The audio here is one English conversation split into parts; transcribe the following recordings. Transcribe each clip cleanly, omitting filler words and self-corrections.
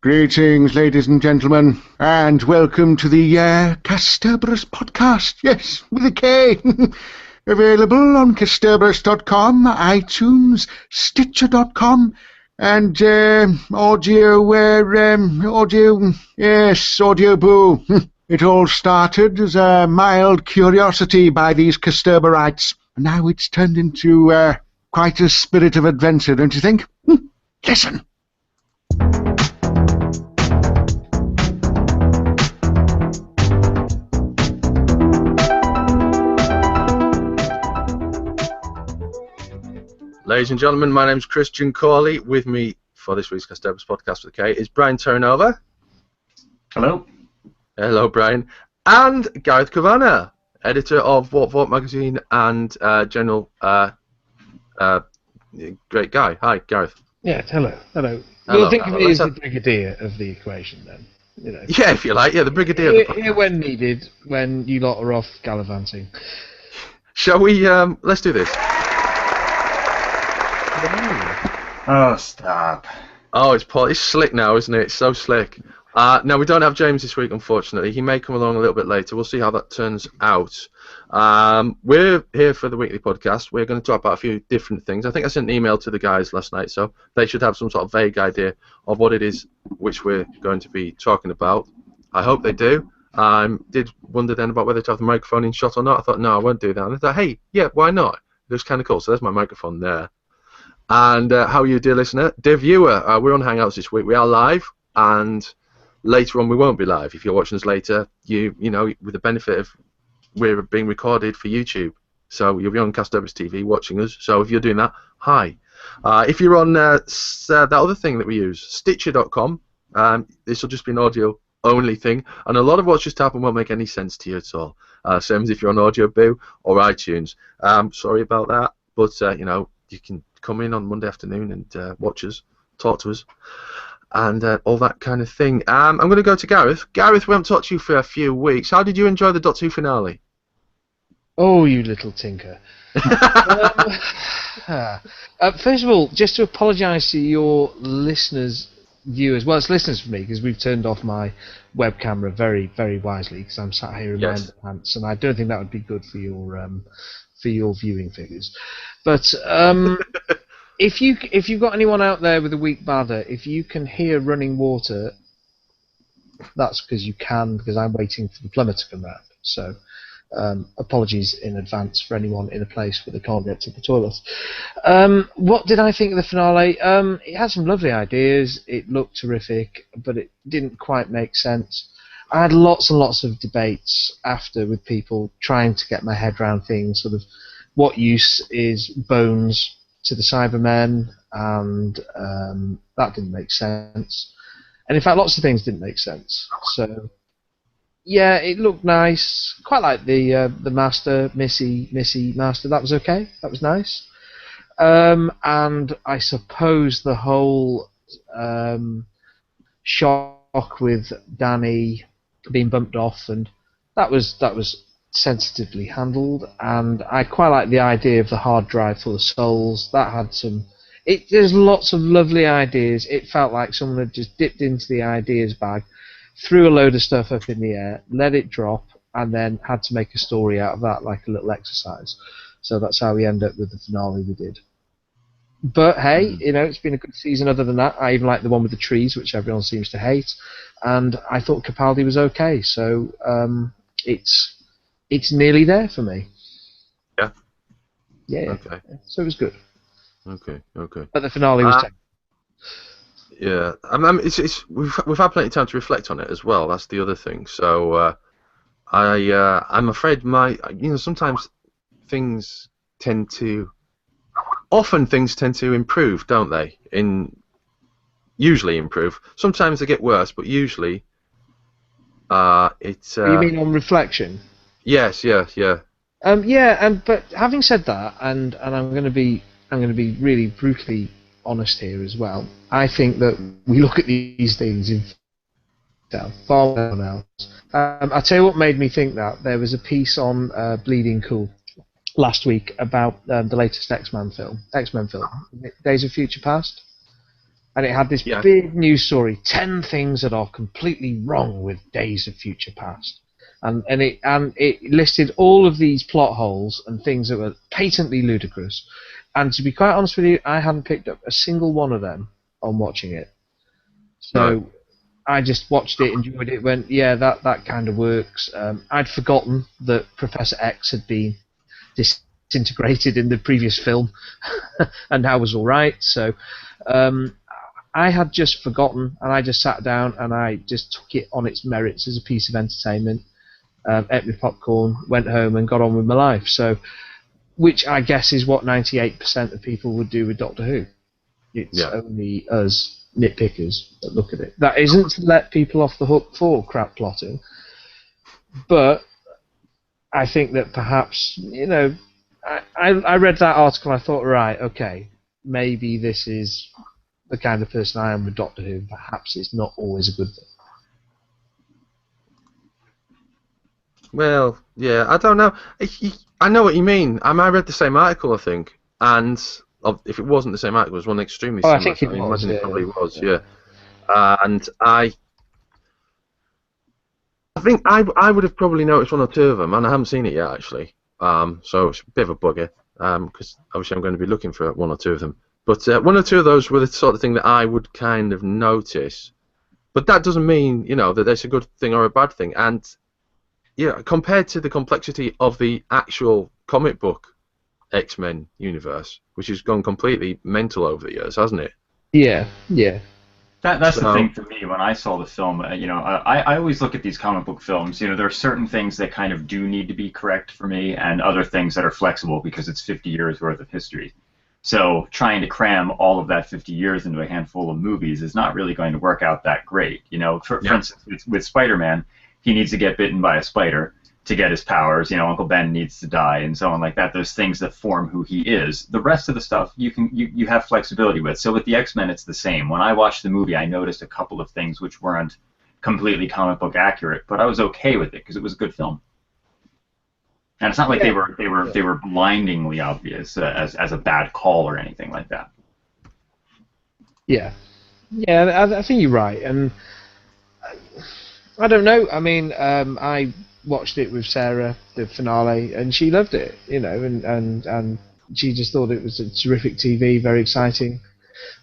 Greetings, ladies and gentlemen, and welcome to the Casterbarus podcast. Yes, with a K. Available on casterbarus.com, iTunes, Stitcher.com, and Audio Boo. It all started as a mild curiosity by these Casterbarites, and now it's turned into quite a spirit of adventure, don't you think? Listen. Ladies and gentlemen, my name's Christian Corley. With me for this week's Casterbarus podcast with K is Brian Turnover. Hello. Hello, Brian. And Gareth Kavanagh, editor of Vworp Vworp magazine and general great guy. Hi, Gareth. Yeah, hello. Hello, We'll think of hello. it as the brigadier of the equation then. You know. Yeah, if you like. Yeah, the brigadier of the podcast. Here when needed, when you lot are off gallivanting. Shall we, let's do this. Oh, stop. Oh, it's slick now, isn't it? It's so slick. No, we don't have James this week, unfortunately. He may come along a little bit later. We'll see how that turns out. We're here for the weekly podcast. We're going to talk about a few different things. I think I sent an email to the guys last night, so they should have some sort of vague idea of what it is which we're going to be talking about. I hope they do. Did wonder then about whether to have the microphone in shot or not. I thought, no, I won't do that. And I thought, hey, yeah, why not? It was kind of cool. So there's my microphone there. And how are you, dear listener? Dear viewer, we're on Hangouts this week. We are live, and later on we won't be live. If you're watching us later, you know, with the benefit of we're being recorded for YouTube. So you'll be on Casterbarus TV watching us. So if you're doing that, hi. If you're on that other thing that we use, Stitcher.com, this will just be an audio-only thing. And a lot of what's just happened won't make any sense to you at all. Same as if you're on Audio Boo or iTunes. Sorry about that, but, you know, you can come in on Monday afternoon and watch us, talk to us, and all that kind of thing. I'm going to go to Gareth. Gareth, we haven't talked to you for a few weeks. How did you enjoy the Doctor Who finale? Oh, you little tinker. First of all, just to apologise to your listeners, viewers. Well, it's listeners for me, because we've turned off my web camera very, very wisely, because I'm sat here in my underpants, and I don't think that would be good for your viewing figures. But if you've got anyone out there with a weak bladder, if you can hear running water, that's because you can, because I'm waiting for the plumber to come round. So apologies in advance for anyone in a place where they can't get to the toilet. What did I think of the finale? It had some lovely ideas. It looked terrific, but it didn't quite make sense. I had lots and lots of debates after with people trying to get my head around things, sort of what use is Bones to the Cybermen, and that didn't make sense. And in fact, lots of things didn't make sense. So, yeah, it looked nice. Quite like the Master, Missy Master. That was okay. That was nice. And I suppose the whole shock with Danny being bumped off, and that was sensitively handled, and I quite like the idea of the hard drive full of souls. That had some. There's lots of lovely ideas. It felt like someone had just dipped into the ideas bag, threw a load of stuff up in the air, let it drop, and then had to make a story out of that, like a little exercise. So that's how we end up with the finale we did. But hey, you know, it's been a good season. Other than that, I even like the one with the trees, which everyone seems to hate, and I thought Capaldi was okay. So it's nearly there for me. Yeah. Yeah. Okay. So it was good. Okay. But the finale was terrible. Yeah. We've had plenty of time to reflect on it as well. That's the other thing. So I'm afraid sometimes things tend to improve, don't they? Usually improve. Sometimes they get worse, but usually it's. You mean on reflection? Yes. Yeah. But having said that, and I'm going to be really brutally honest here as well. I think that we look at these things in far more than else. I'll tell you what made me think that. There was a piece on Bleeding Cool last week about the latest X-Men film, Days of Future Past. And it had this big news story: 10 things that are completely wrong with Days of Future Past. And it listed all of these plot holes and things that were patently ludicrous. And to be quite honest with you, I hadn't picked up a single one of them on watching it. So I just watched it, enjoyed it, went, yeah, that kind of works. I'd forgotten that Professor X had been disintegrated in the previous film, and that was all right. So I had just forgotten, and I just sat down and I just took it on its merits as a piece of entertainment. Ate my popcorn, went home, and got on with my life. So, which I guess is what 98% of people would do with Doctor Who. It's only us nitpickers that look at it. That isn't to let people off the hook for crap plotting, but I think that perhaps, I read that article. I thought, right, okay, maybe this is the kind of person I am with Doctor Who. Perhaps it's not always a good thing. Well, yeah, I don't know. I know what you mean. I read the same article, I think, and if it wasn't the same article, it was one extremely similar. I think it was. Imagine it probably was, yeah. And I think I would have probably noticed one or two of them, and I haven't seen it yet, actually. So it's a bit of a bugger, because obviously I'm going to be looking for one or two of them. But one or two of those were the sort of thing that I would kind of notice. But that doesn't mean, that it's a good thing or a bad thing. And yeah, compared to the complexity of the actual comic book X-Men universe, which has gone completely mental over the years, hasn't it? Yeah. That's the thing for me when I saw the film. I always look at these comic book films. There are certain things that kind of do need to be correct for me, and other things that are flexible because it's 50 years worth of history. So trying to cram all of that 50 years into a handful of movies is not really going to work out that great. For instance, with Spider-Man, he needs to get bitten by a spider to get his powers. Uncle Ben needs to die, and so on like that. Those things that form who he is. The rest of the stuff you have flexibility with. So with the X-Men, it's the same. When I watched the movie, I noticed a couple of things which weren't completely comic book accurate, but I was okay with it because it was a good film. And it's not like they were blindingly obvious as a bad call or anything like that. Yeah, I think you're right, and I don't know. I mean, I watched it with Sarah, the finale, and she loved it, and she just thought it was a terrific TV, very exciting.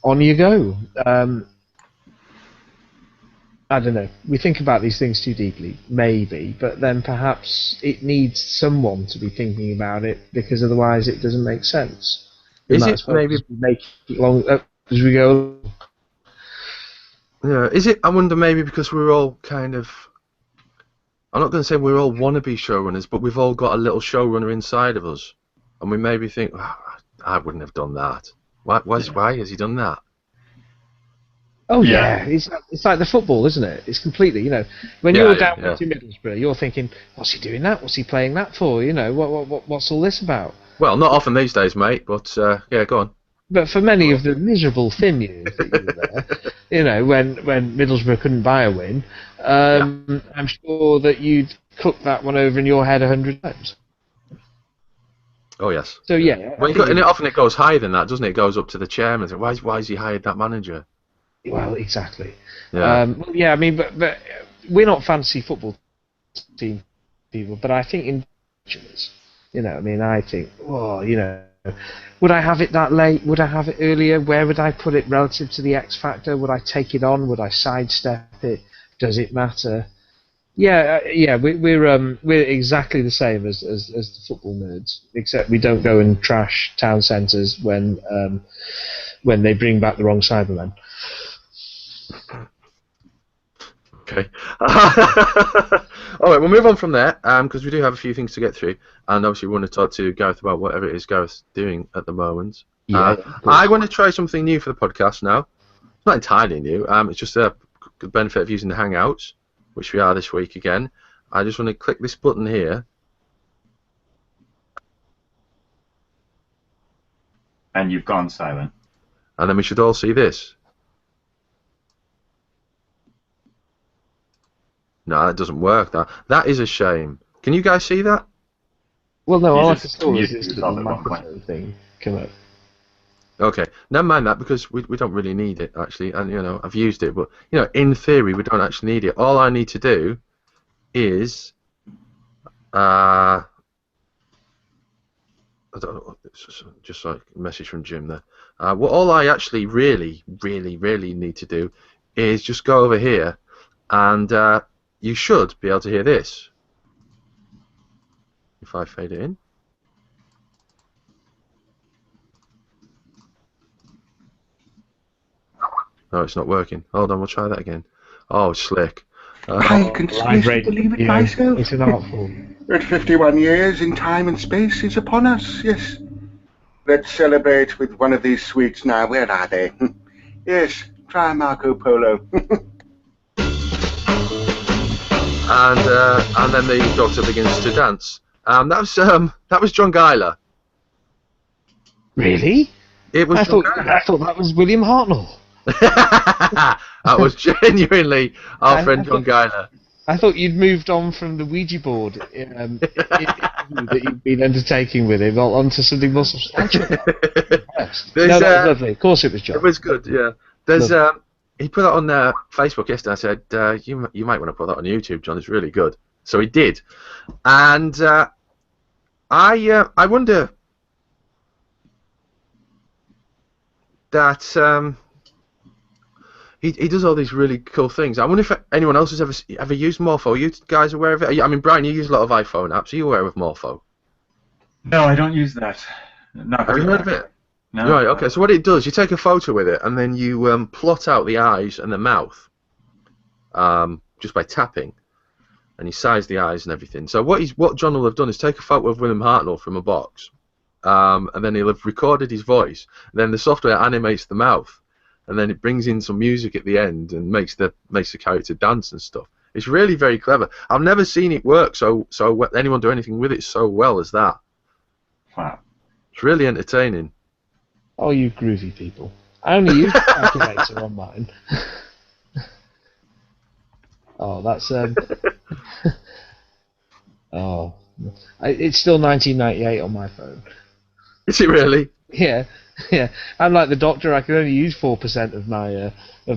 On you go. I don't know. We think about these things too deeply, maybe, but then perhaps it needs someone to be thinking about it, because otherwise it doesn't make sense. Is it maybe make it long as we go? Yeah. Is it? I wonder maybe because we're all kind of. I'm not going to say we're all wannabe showrunners, but we've all got a little showrunner inside of us, and we maybe think, I wouldn't have done that. Why has he done that? Oh yeah, it's like the football, isn't it? It's completely, when you're down to Middlesbrough, you're thinking, what's he doing that? What's he playing that for? What's all this about? Well, not often these days, mate. But yeah, go on. But for many of the miserable thin years that you were there, when Middlesbrough couldn't buy a win, I'm sure that you'd cooked that one over in your head 100 times. Oh yes. So yeah. And often it goes higher than that, doesn't it? It goes up to the chairman. Why has he hired that manager? Well, exactly. Yeah. I mean, but we're not fantasy football team people, but I think in I think, would I have it that late? Would I have it earlier? Where would I put it relative to the X Factor? Would I take it on? Would I sidestep it? Does it matter? Yeah. We're exactly the same as the football nerds, except we don't go and trash town centres when they bring back the wrong Cybermen. Okay. All right, we'll move on from there because we do have a few things to get through, and obviously we want to talk to Gareth about whatever it is Gareth's doing at the moment. I want to try something new for the podcast now. It's not entirely new. It's just a good benefit of using the Hangouts, which we are this week again. I just want to click this button here. And you've gone silent. And then we should all see this. No, that doesn't work. That is a shame. Can you guys see that? Well, no, all I saw was this little microphone thing come up. Okay, never mind that because we don't really need it actually, and I've used it, but in theory we don't actually need it. All I need to do is I don't know, it's just like a message from Jim there. What all I actually really need to do is just go over here, and you should be able to hear this if I fade it in. No, it's not working. Hold on, we'll try that again. Oh, slick. I can scarcely believe it myself. It's an art form. That 51 years in time and space is upon us, yes. Let's celebrate with one of these sweets now. Where are they? Yes, try Marco Polo. And then the doctor begins to dance. That was John Guyler. Really? It was. I thought that was William Hartnell. That was genuinely our friend John Guyler. I thought you'd moved on from the Ouija board that you'd been undertaking with him onto something more substantial. No, that was lovely. Of course it was John. It was good, yeah. He put that on Facebook yesterday. I said, you might want to put that on YouTube, John. It's really good. So he did. And I wonder that he does all these really cool things. I wonder if anyone else has ever used Morpho. Are you guys aware of it? I mean, Brian, you use a lot of iPhone apps. Are you aware of Morpho? No, I don't use that. Have you heard of it? No. Right, okay. So what it does, you take a photo with it, and then you plot out the eyes and the mouth just by tapping, and you size the eyes and everything. So what John will have done is take a photo of William Hartnell from a box, and then he'll have recorded his voice. And then the software animates the mouth, and then it brings in some music at the end and makes the character dance and stuff. It's really very clever. I've never seen it work so anyone do anything with it so well as that. Wow. It's really entertaining. Oh, you groovy people. I only use the calculator on mine. Oh, that's oh, it's still 1998 on my phone. Is it really? Yeah. I'm like the Doctor. I can only use 4% of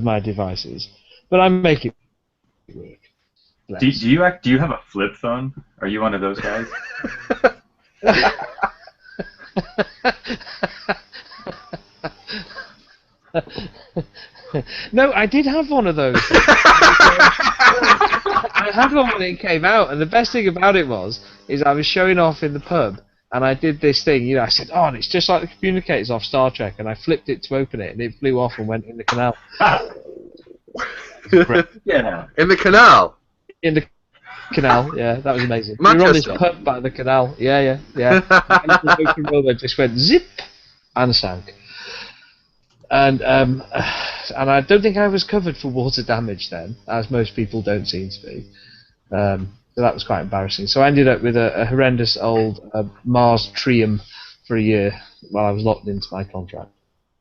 my devices, but I make it work. Do you have a flip phone? Are you one of those guys? No, I did have one of those. I had one when it came out, and the best thing about it is I was showing off in the pub, and I did this thing, I said, and it's just like the communicators off Star Trek, and I flipped it to open it, and it flew off and went in the canal. Yeah. In the canal? In the canal, yeah, that was amazing. We were on this pub by the canal, yeah. The roller just went zip and sank. And I don't think I was covered for water damage then, as most people don't seem to be. So that was quite embarrassing. So I ended up with a horrendous old Mars Trium for a year while I was locked into my contract.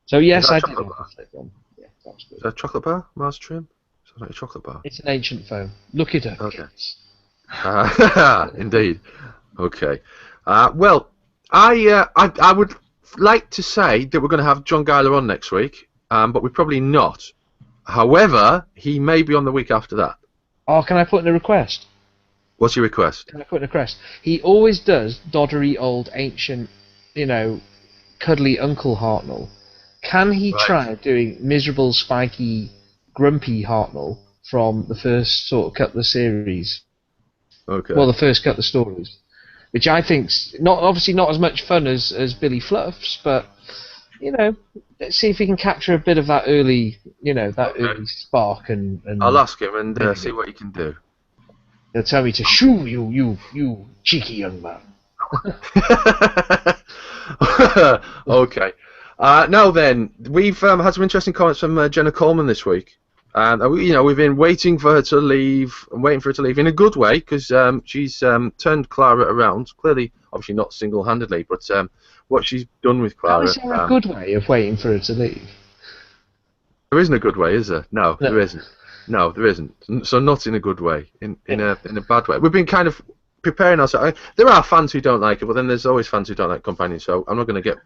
So yes, I did have a flip one. Yeah, that was good. Is that a chocolate bar, Mars Trium? Sounds like a chocolate bar. It's an ancient phone. Look it up. Okay. Indeed. Okay. Well, I would like to say that we're going to have John Guyler on next week, but we're probably not. However, he may be on the week after that. Oh, can I put in a request? What's your request? Can I put in a request? He always does doddery old ancient, cuddly Uncle Hartnell. Can he try doing miserable, spiky, grumpy Hartnell from the first sort of couple of series? Okay. Well, the first couple of stories, which I think's obviously not as much fun as Billy Fluff's, but let's see if we can capture a bit of that early, early spark and. I'll ask him and see what he can do. He'll tell me to shoo you cheeky young man. Okay. Now then, we've had some interesting comments from Jenna Coleman this week. And we've been waiting for her to leave, and waiting for her to leave in a good way, because she's turned Clara around. Clearly, obviously not single-handedly, but what she's done with Clara. How is there a good way of waiting for her to leave? There isn't a good way, is there? No, there isn't. No, there isn't. So not in a good way, in a bad way. We've been kind of preparing ourselves. There are fans who don't like it, but then there's always fans who don't like Companion. So I'm not going to get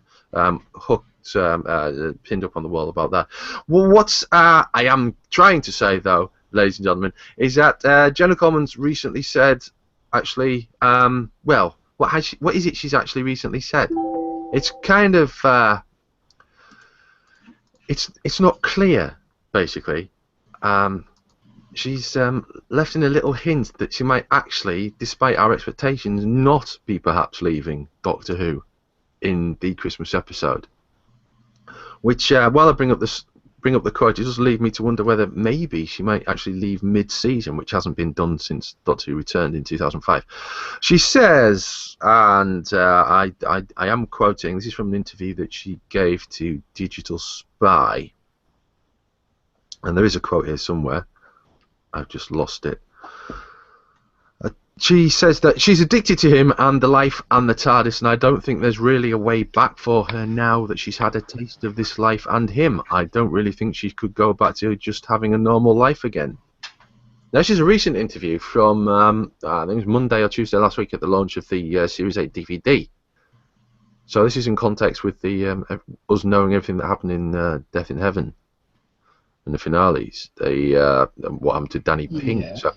pinned up on the wall about that. Well, what I am trying to say, though, ladies and gentlemen, is that Jenna Coleman's recently said, actually, well, what is it she's actually recently said? It's kind of, it's not clear, basically. She's left in a little hint that she might actually, despite our expectations, not be perhaps leaving Doctor Who in the Christmas episode. Which, while I bring up the quote, it does lead me to wonder whether maybe she might actually leave mid-season, which hasn't been done since Doctor Who returned in 2005. She says, and I am quoting, this is from an interview that she gave to Digital Spy, and there is a quote here somewhere. I've just lost it. She says that she's addicted to him and the life and the TARDIS, and I don't think there's really a way back for her now that she's had a taste of this life and him. I don't really think she could go back to just having a normal life again. Now, this is a recent interview from, I think it was Monday or Tuesday last week at the launch of the Series 8 DVD. So this is in context with the us knowing everything that happened in Death in Heaven and the finales. What happened to Danny Pink. Yeah. So,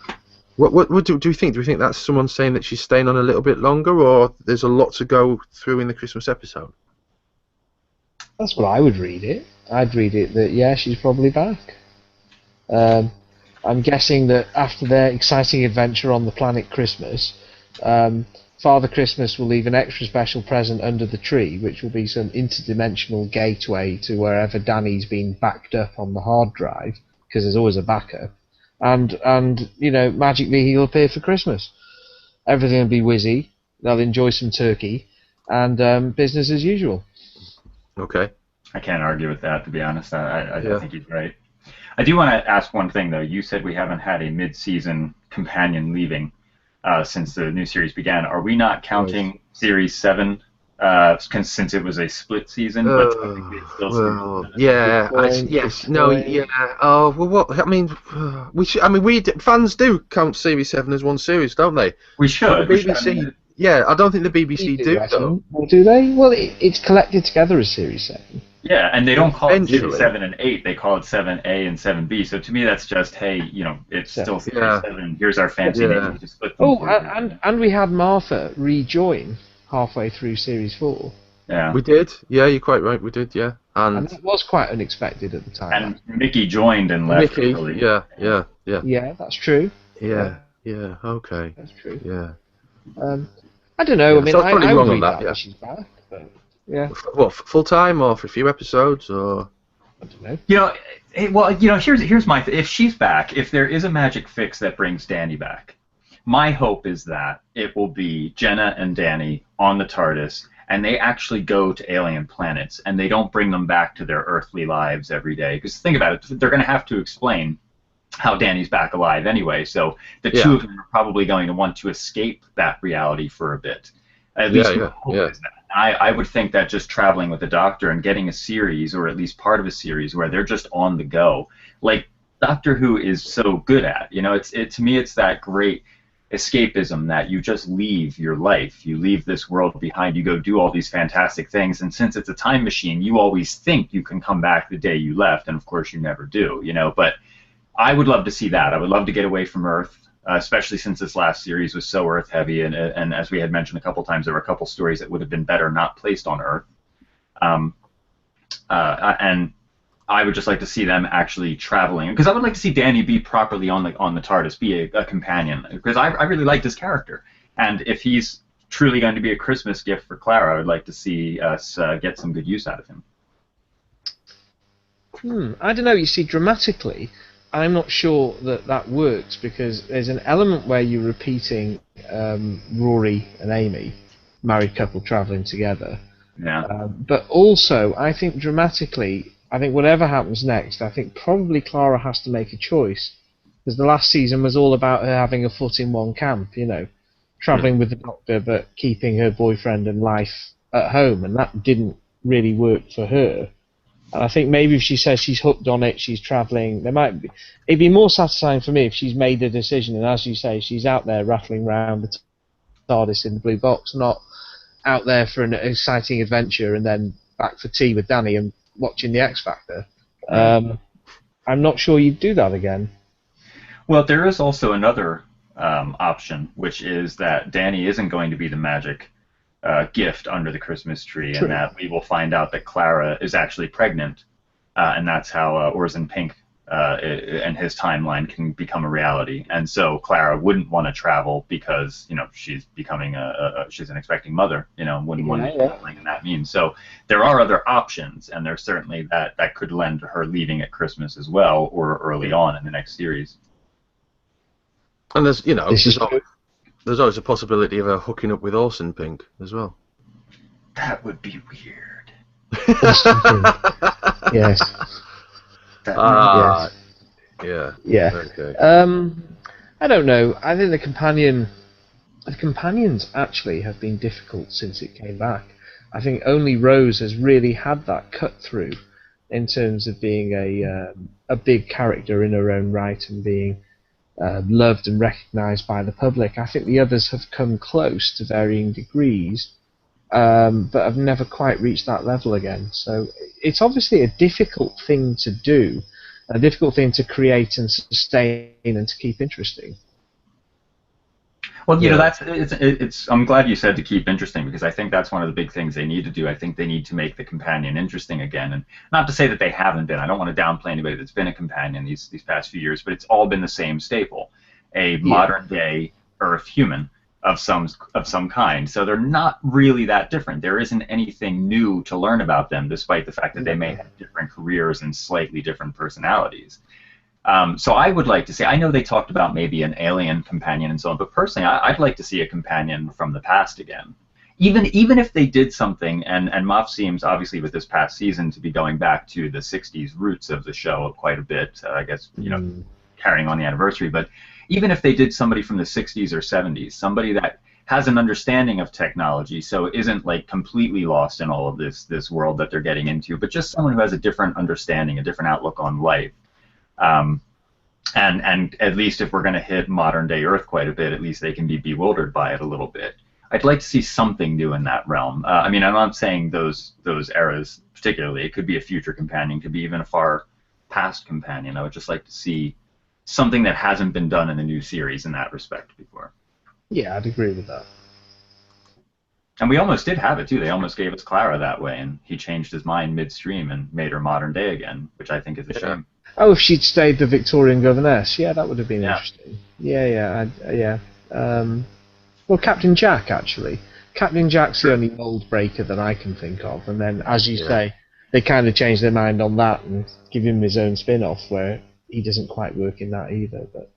what do you think? Do you think that's someone saying that she's staying on a little bit longer, or there's a lot to go through in the Christmas episode? That's what I would read it. I'd read it that, yeah, she's probably back. I'm guessing that after their exciting adventure on the planet Christmas, Father Christmas will leave an extra special present under the tree, which will be some interdimensional gateway to wherever Danny's been backed up on the hard drive, because there's always a backup. And you know, magically he'll appear for Christmas. Everything will be whizzy. They'll enjoy some turkey, and business as usual. Okay. I can't argue with that, to be honest. I think he's right. I do want to ask one thing, though. You said we haven't had a mid-season companion leaving since the new series began. Are we not counting Series 7 since it was a split season? But yes, no, yeah. Oh, well, what? I mean, fans do count Series 7 as one series, don't they? We should. BBC, yeah, I don't think the BBC do, though. Well, do they? Well, it's collected together as Series 7. Yeah, and they don't call it Series 7 and 8. They call it 7A and 7B. So to me, that's just, hey, you know, it's still Series 7. Here's our fancy name. Just split them. And we had Martha rejoin halfway through Series 4. Yeah. We did. Yeah, you're quite right. We did, yeah. And that was quite unexpected at the time. And Mickey joined and left. Mickey, yeah. Yeah, that's true. Yeah, okay. That's true. Yeah. I don't know. Yeah, I mean, so I probably would wrong on read that, that she's back. But, yeah. What, full time or for a few episodes or? I don't know. You know, here's my if she's back, if there is a magic fix that brings Danny back, my hope is that it will be Jenna and Danny on the TARDIS, and they actually go to alien planets, and they don't bring them back to their earthly lives every day. Because think about it, they're going to have to explain how Danny's back alive anyway, so the two of them are probably going to want to escape that reality for a bit. At least my hope is that. I would think that just traveling with the Doctor and getting a series, or at least part of a series, where they're just on the go, like Doctor Who is so good at. You know, to me, it's that great escapism that you just leave your life, you leave this world behind, you go do all these fantastic things, and since it's a time machine, you always think you can come back the day you left, and of course you never do. You know, but I would love to see that. I would love to get away from Earth. Especially since this last series was so Earth heavy, and as we had mentioned a couple times, there were a couple stories that would have been better not placed on Earth. And I would just like to see them actually traveling, because I would like to see Danny be properly on the TARDIS, be a companion, because I really liked his character, and if he's truly going to be a Christmas gift for Clara, I would like to see us get some good use out of him. I don't know. You see, dramatically, I'm not sure that works, because there's an element where you're repeating Rory and Amy, married couple travelling together. Yeah. But also, I think dramatically, I think whatever happens next, I think probably Clara has to make a choice, because the last season was all about her having a foot in one camp, you know, travelling with the Doctor but keeping her boyfriend and life at home, and that didn't really work for her. And I think maybe if she says she's hooked on it, she's travelling, it'd be more satisfying for me if she's made the decision, and as you say, she's out there rattling around the TARDIS in the blue box, not out there for an exciting adventure and then back for tea with Danny and watching the X Factor. I'm not sure you'd do that again. Well, there is also another option, which is that Danny isn't going to be the magic gift under the Christmas tree, and that we will find out that Clara is actually pregnant, and that's how Orson Pink and his timeline can become a reality. And so Clara wouldn't want to travel because she's becoming she's an expecting mother. Wouldn't want to travel in that means. So there are other options, and there's certainly that could lend to her leaving at Christmas as well, or early on in the next series. And there's there's always a possibility of her hooking up with Orson Pink as well. That would be weird. Yes. Yeah. Yeah. Okay. I don't know. I think the companions actually have been difficult since it came back. I think only Rose has really had that cut through in terms of being a big character in her own right and being loved and recognised by the public. I think the others have come close to varying degrees, but have never quite reached that level again. So it's obviously a difficult thing to do, a difficult thing to create and sustain and to keep interesting. Well, I'm glad you said to keep interesting, because I think that's one of the big things they need to do. I think they need to make the companion interesting again, and not to say that they haven't been. I don't want to downplay anybody that's been a companion these past few years, but it's all been the same staple: a modern day Earth human of some kind. So they're not really that different. There isn't anything new to learn about them, despite the fact that they may have different careers and slightly different personalities. So I would like to see, I know they talked about maybe an alien companion and so on, but personally I'd like to see a companion from the past again. Even if they did something, and Moff seems obviously with this past season to be going back to the 60s roots of the show quite a bit, I guess, carrying on the anniversary, but even if they did somebody from the 60s or 70s, somebody that has an understanding of technology, so isn't like completely lost in all of this world that they're getting into, but just someone who has a different understanding, a different outlook on life. And at least if we're going to hit modern day Earth quite a bit, at least they can be bewildered by it a little bit. I'd like to see something new in that realm. I mean, I'm not saying those eras particularly. It could be a future companion, could be even a far past companion. I would just like to see something that hasn't been done in the new series in that respect before. Yeah, I'd agree with that. And we almost did have it too. They almost gave us Clara that way, and he changed his mind midstream and made her modern day again, which I think is a shame. Oh, if she'd stayed the Victorian governess, yeah, that would have been interesting. Well, Captain Jack, actually. Captain Jack's the only mold breaker that I can think of, and then, as you say, they kind of changed their mind on that and give him his own spin-off where he doesn't quite work in that either. But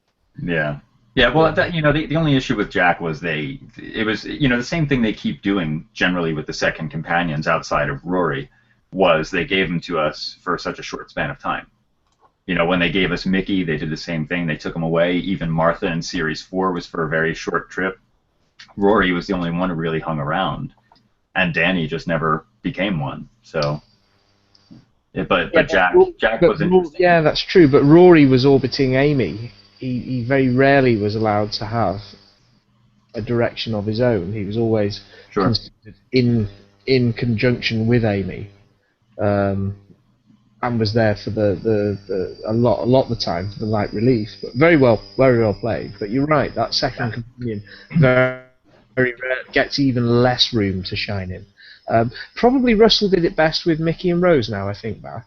well, the only issue with Jack was it was the same thing they keep doing generally with the second companions outside of Rory, was they gave them to us for such a short span of time. When they gave us Mickey, they did the same thing. They took him away. Even Martha in Series 4 was for a very short trip. Rory was the only one who really hung around, and Danny just never became one. So, but Jack was interesting. Yeah, that's true. But Rory was orbiting Amy. He very rarely was allowed to have a direction of his own. He was always considered in conjunction with Amy. And was there for a lot of the time for the light relief, but very well played. But you're right, that second companion very rare, gets even less room to shine in. Probably Russell did it best with Mickey and Rose. Now I think back,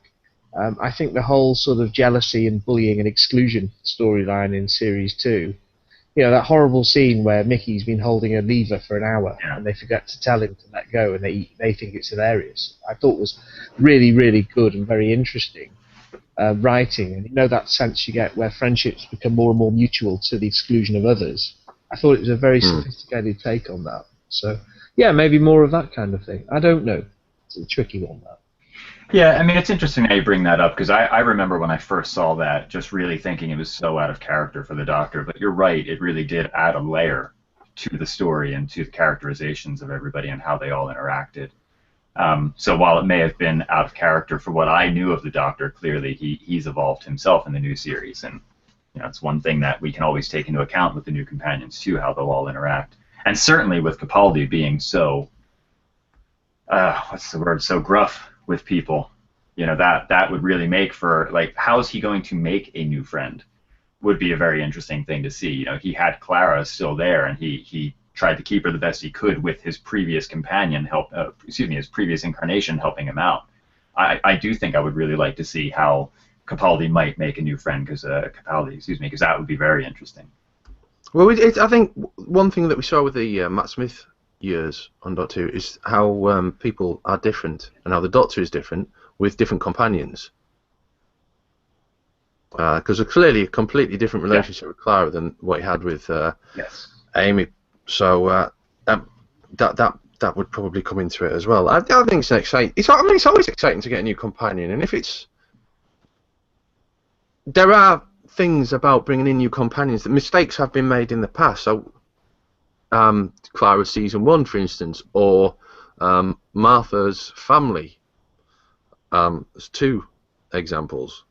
I think the whole sort of jealousy and bullying and exclusion storyline in Series 2. That horrible scene where Mickey's been holding a lever for an hour and they forget to tell him to let go, and they think it's hilarious. I thought was really, really good and very interesting writing. And that sense you get where friendships become more and more mutual to the exclusion of others. I thought it was a very sophisticated take on that. So, yeah, maybe more of that kind of thing. I don't know. It's a tricky one, that. Yeah, I mean, it's interesting how you bring that up, because I remember when I first saw that, just really thinking it was so out of character for the Doctor. But you're right, it really did add a layer to the story and to the characterizations of everybody and how they all interacted. So while it may have been out of character for what I knew of the Doctor, clearly he's evolved himself in the new series. And it's one thing that we can always take into account with the new companions, too, how they'll all interact. And certainly with Capaldi being so, what's the word, so gruff with people, you know, that would really make for, like, how is he going to make a new friend? Would be a very interesting thing to see. You know, he had Clara still there, and he tried to keep her the best he could with his previous companion his previous incarnation helping him out. I do think I would really like to see how Capaldi might make a new friend, because that would be very interesting. Well, I think one thing that we saw with the Matt Smith years on Doctor Who is how people are different, and how the Doctor is different with different companions. Because there's clearly a completely different relationship with Clara than what he had with Amy. So that would probably come into it as well. I think it's exciting. It's always exciting to get a new companion, and if there are things about bringing in new companions that mistakes have been made in the past. So Clara's season 1, for instance, or Martha's family. There's 2 examples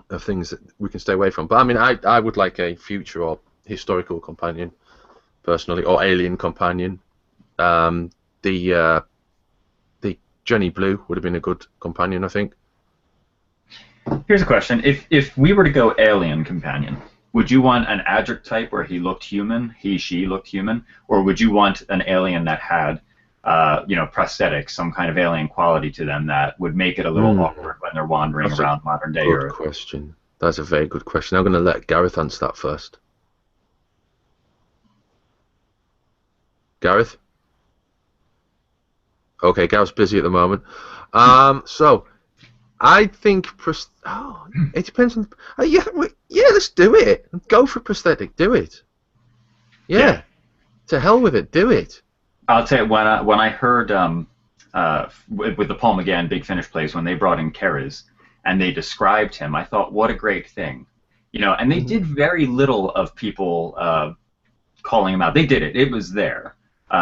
of things that we can stay away from. But I mean, I would like a future or historical companion, personally, or alien companion. The Jenny Blue would have been a good companion, I think. Here's a question: if we were to go alien companion, would you want an Adric type where he looked human, she looked human, or would you want an alien that had prosthetics, some kind of alien quality to them that would make it a little awkward when they're wandering around modern day Earth? Good question. That's a very good question. I'm going to let Gareth answer that first. Gareth? Okay, Gareth's busy at the moment. So, I think it depends on. Let's do it. Go for prosthetic. Do it. Yeah. To hell with it. Do it. I'll tell you, when I heard with the Paul McGann Big Finish plays, when they brought in Keres and they described him, I thought, what a great thing, you know. And they did very little of people calling him out. They did it. It was there.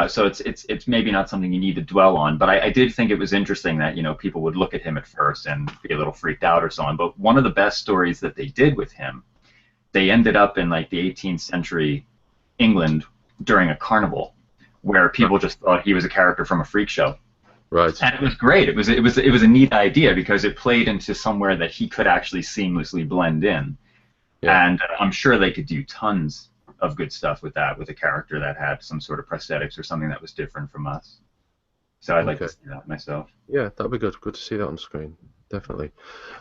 So it's maybe not something you need to dwell on, but I did think it was interesting that, you know, people would look at him at first and be a little freaked out or so on. But one of the best stories that they did with him, they ended up in like the 18th century England during a carnival, where people just thought he was a character from a freak show. Right. And it was great. It was a neat idea because it played into somewhere that he could actually seamlessly blend in. Yeah. And I'm sure they could do tons of good stuff with that, with a character that had some sort of prosthetics or something that was different from us. So I'd like to see that myself. Yeah, that'd be good. Good to see that on screen. Definitely.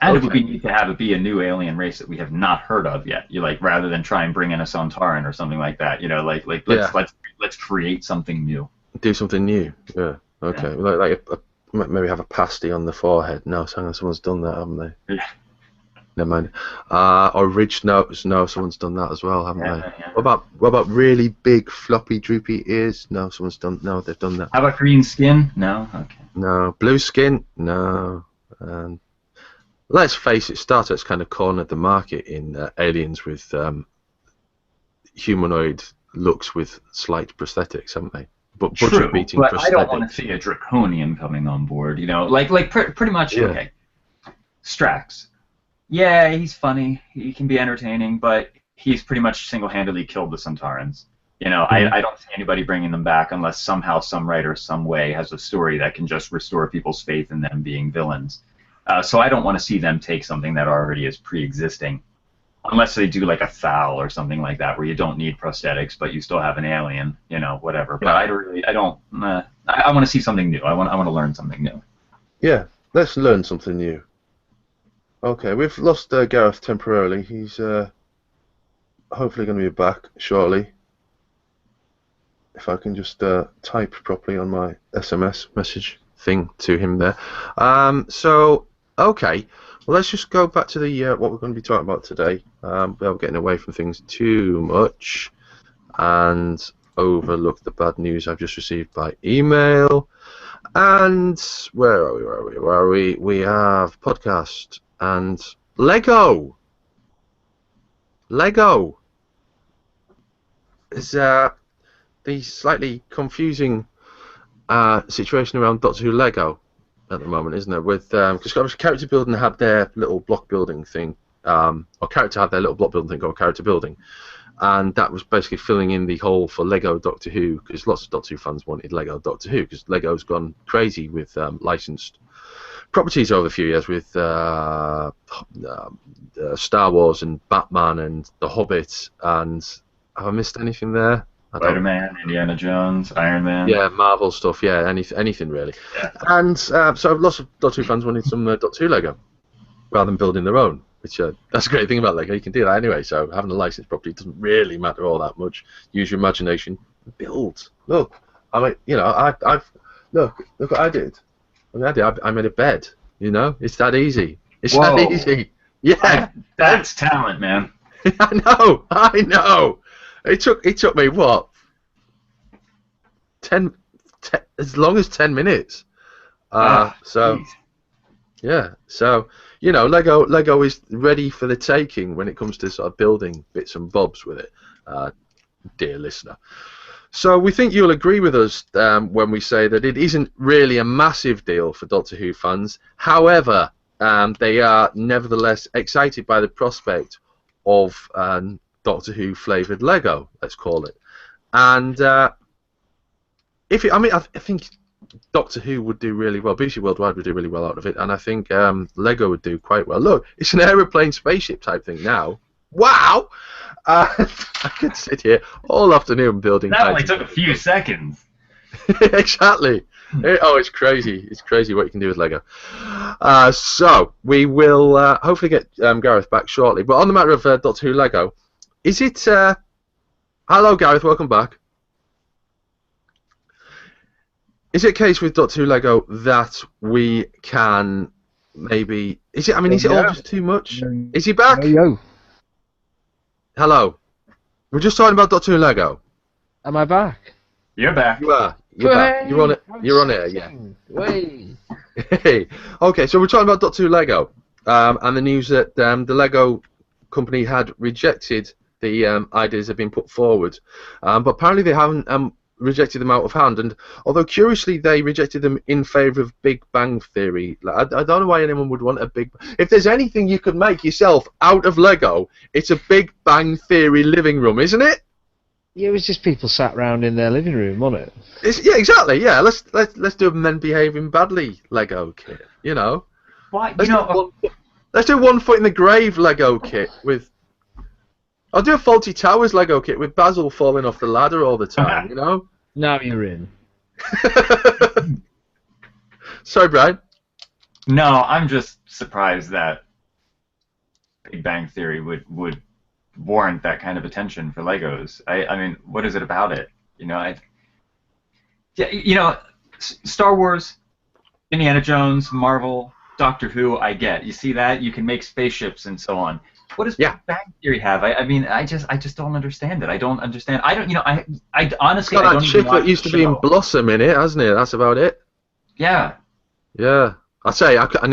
And it would be neat to have it be a new alien race that we have not heard of yet. You like, rather than try and bring in a Sontaran or something like that. You know, let's create something new. Do something new. Yeah. Okay. Yeah. Maybe have a pasty on the forehead. No, someone's done that, haven't they? Yeah. Never mind. Or ridge nose. No, someone's done that as well, haven't they? Yeah. What about really big, floppy, droopy ears? No, they've done that. How about green skin? No. Okay. No. Blue skin? No. Let's face it, Star Trek's kind of cornered the market in aliens with humanoid looks with slight prosthetics, haven't they? But true, but I don't want to see a Draconian coming on board. You know, pretty much. Yeah. Okay. Strax. Yeah, he's funny. He can be entertaining, but he's pretty much single-handedly killed the Sontarans. You know, I don't see anybody bringing them back unless somehow some writer, some way, has a story that can just restore people's faith in them being villains. So I don't want to see them take something that already is pre-existing, unless they do like a Thal or something like that, where you don't need prosthetics, but you still have an alien, you know, whatever. But I want to see something new. I want to learn something new. Yeah, let's learn something new. Okay, we've lost Gareth temporarily. He's hopefully going to be back shortly. If I can just type properly on my SMS message thing to him there. Okay, well, let's just go back to the what we're going to be talking about today. Without getting away from things too much and overlook the bad news I've just received by email. And where are we? We have podcast and Lego. Lego is the slightly confusing situation around Doctor Who Lego at the moment, isn't it? With because character building had their little block building thing, or character had their little block building thing called character building, and that was basically filling in the hole for Lego Doctor Who, because lots of Doctor Who fans wanted Lego Doctor Who, because Lego's gone crazy with licensed properties over a few years with Star Wars and Batman and The Hobbit, and have I missed anything there? Spider-Man, Indiana Jones, Iron Man. Yeah, Marvel stuff. Yeah, anything really. Yeah. And so lots of Doctor Who fans wanted some Doctor Who Lego rather than building their own. Which that's a great thing about Lego. You can do that anyway. So having a licensed property doesn't really matter all that much. Use your imagination. Build. Look, I mean, I've look what I did. I made a bed. It's that easy. It's Whoa. that easy. Yeah, That's talent, man. I know. It took me what? 10 as long as 10 minutes. So geez. yeah, so Lego is ready for the taking when it comes to sort of building bits and bobs with it, dear listener. So we think you'll agree with us when we say that it isn't really a massive deal for Doctor Who fans. However, they are nevertheless excited by the prospect of Doctor Who flavoured Lego, let's call it. And I think Doctor Who would do really well. BBC Worldwide would do really well out of it, and I think Lego would do quite well. Look, it's an aeroplane spaceship type thing now. Wow! I could sit here all afternoon building. That only took a few seconds. Exactly. It's crazy. It's crazy what you can do with Lego. So we will hopefully get Gareth back shortly. But on the matter of Doctor Who Lego, is it? Hello, Gareth. Welcome back. Is it a case with Doctor Who Lego that we can maybe? Is it? I mean, is it all just too much? Is he back? Yo. Hello. We're just talking about Doctor Who Lego. Am I back? You're back. You are. You're back. You're on it. You're on it. Yeah. Way. Hey. Okay, so we're talking about Doctor Who Lego, and the news that the Lego company had rejected the ideas that have been put forward, but apparently they haven't rejected them out of hand. And although curiously they rejected them in favour of Big Bang Theory, I don't know why anyone would want a big. If there's anything you could make yourself out of Lego, it's a Big Bang Theory living room, isn't it? Yeah, it was just people sat round in their living room, wasn't it? Yeah, exactly. Yeah, let's do a men behaving badly Lego kit. Why? Let's do 1 foot in the grave Lego kit with. I'll do a Faulty Towers Lego kit with Basil falling off the ladder all the time. Now you're in. Sorry, Brian. No, I'm just surprised that Big Bang Theory would warrant that kind of attention for Legos. I mean, what is it about it? Star Wars, Indiana Jones, Marvel, Doctor Who, I get. You see that? You can make spaceships and so on. What does Big Bang Theory have? I mean, I just don't understand it. I don't understand. I honestly, It's got I don't that even chick that used to be in Blossom in it, hasn't it? That's about it. Yeah. Yeah. I say, I've upset.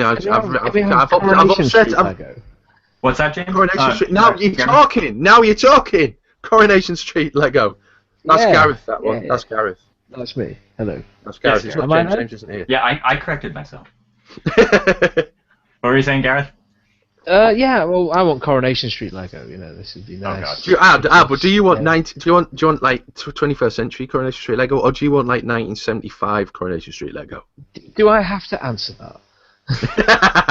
What's that, James? Coronation Street. Now you're talking. Now you're talking. Coronation Street Lego. That's Gareth. That one. Yeah. That's Gareth. That's me. Hello. That's Gareth. Yes, It's not Am I James. there? James isn't here. Yeah, I corrected myself. What were you saying, Gareth? Yeah. Well, I want Coronation Street Lego. This would be nice. But do you want Do you want like 21st century Coronation Street Lego, or do you want like 1975 Coronation Street Lego? Do I have to answer that?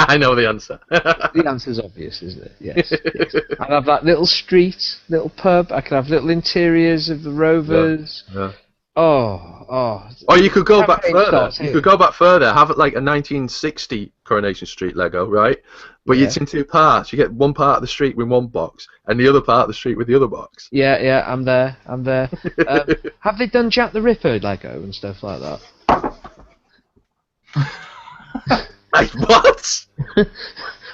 I know the answer. The answer's obvious, isn't it? Yes. I'd have that little street, little pub. I could have little interiors of the Rovers. Yeah. Oh. Or you could go back further. starts You here. could go back further. Have it like a 1960 Coronation Street Lego, right? But it's in two parts. You get one part of the street with one box, and the other part of the street with the other box. Yeah. I'm there. Have they done Jack the Ripper Lego and stuff like that? Like what?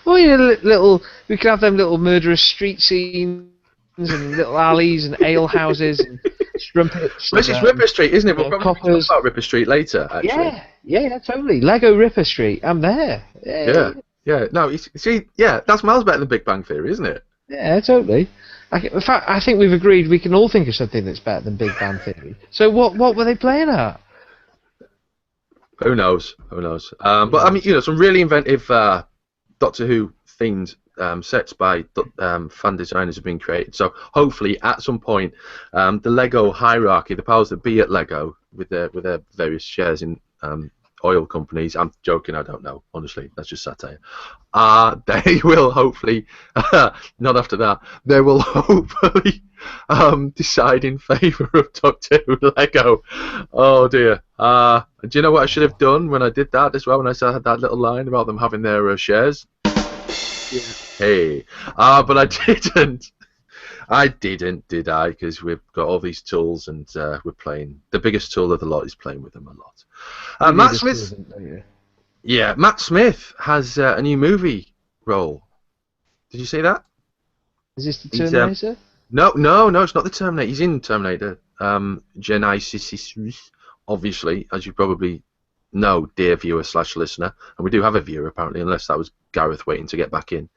Well, we could have them little murderous street scenes and little alleys and ale houses and strumpets. This is Ripper Street, isn't it? We'll probably coppers. talk about Ripper Street later, actually. Yeah, totally. Lego Ripper Street. I'm there. Yeah. No, that's miles better than Big Bang Theory, isn't it? Yeah, totally. In fact, I think we've agreed we can all think of something that's better than Big Bang Theory. So what were they playing at? Who knows? But I mean, some really inventive Doctor Who themed sets by fan designers have been created. So hopefully, at some point, the Lego hierarchy, the powers that be at Lego, with their various shares in oil companies. I'm joking. I don't know. Honestly, that's just satire. They will hopefully, not after that. They will hopefully decide in favour of Doctor Who Lego. Oh dear. Do you know what I should have done when I did that as well? When I had that little line about them having their shares. Yeah. Hey. But I didn't. I didn't, did I? Because we've got all these tools, and we're playing. The biggest tool of the lot is playing with them a lot. Matt Smith. Yeah, Matt Smith has a new movie role. Did you see that? Is this the Terminator? No, it's not the Terminator. He's in Terminator. Genesis, obviously, as you probably know, dear viewer / listener, and we do have a viewer apparently, unless that was Gareth waiting to get back in.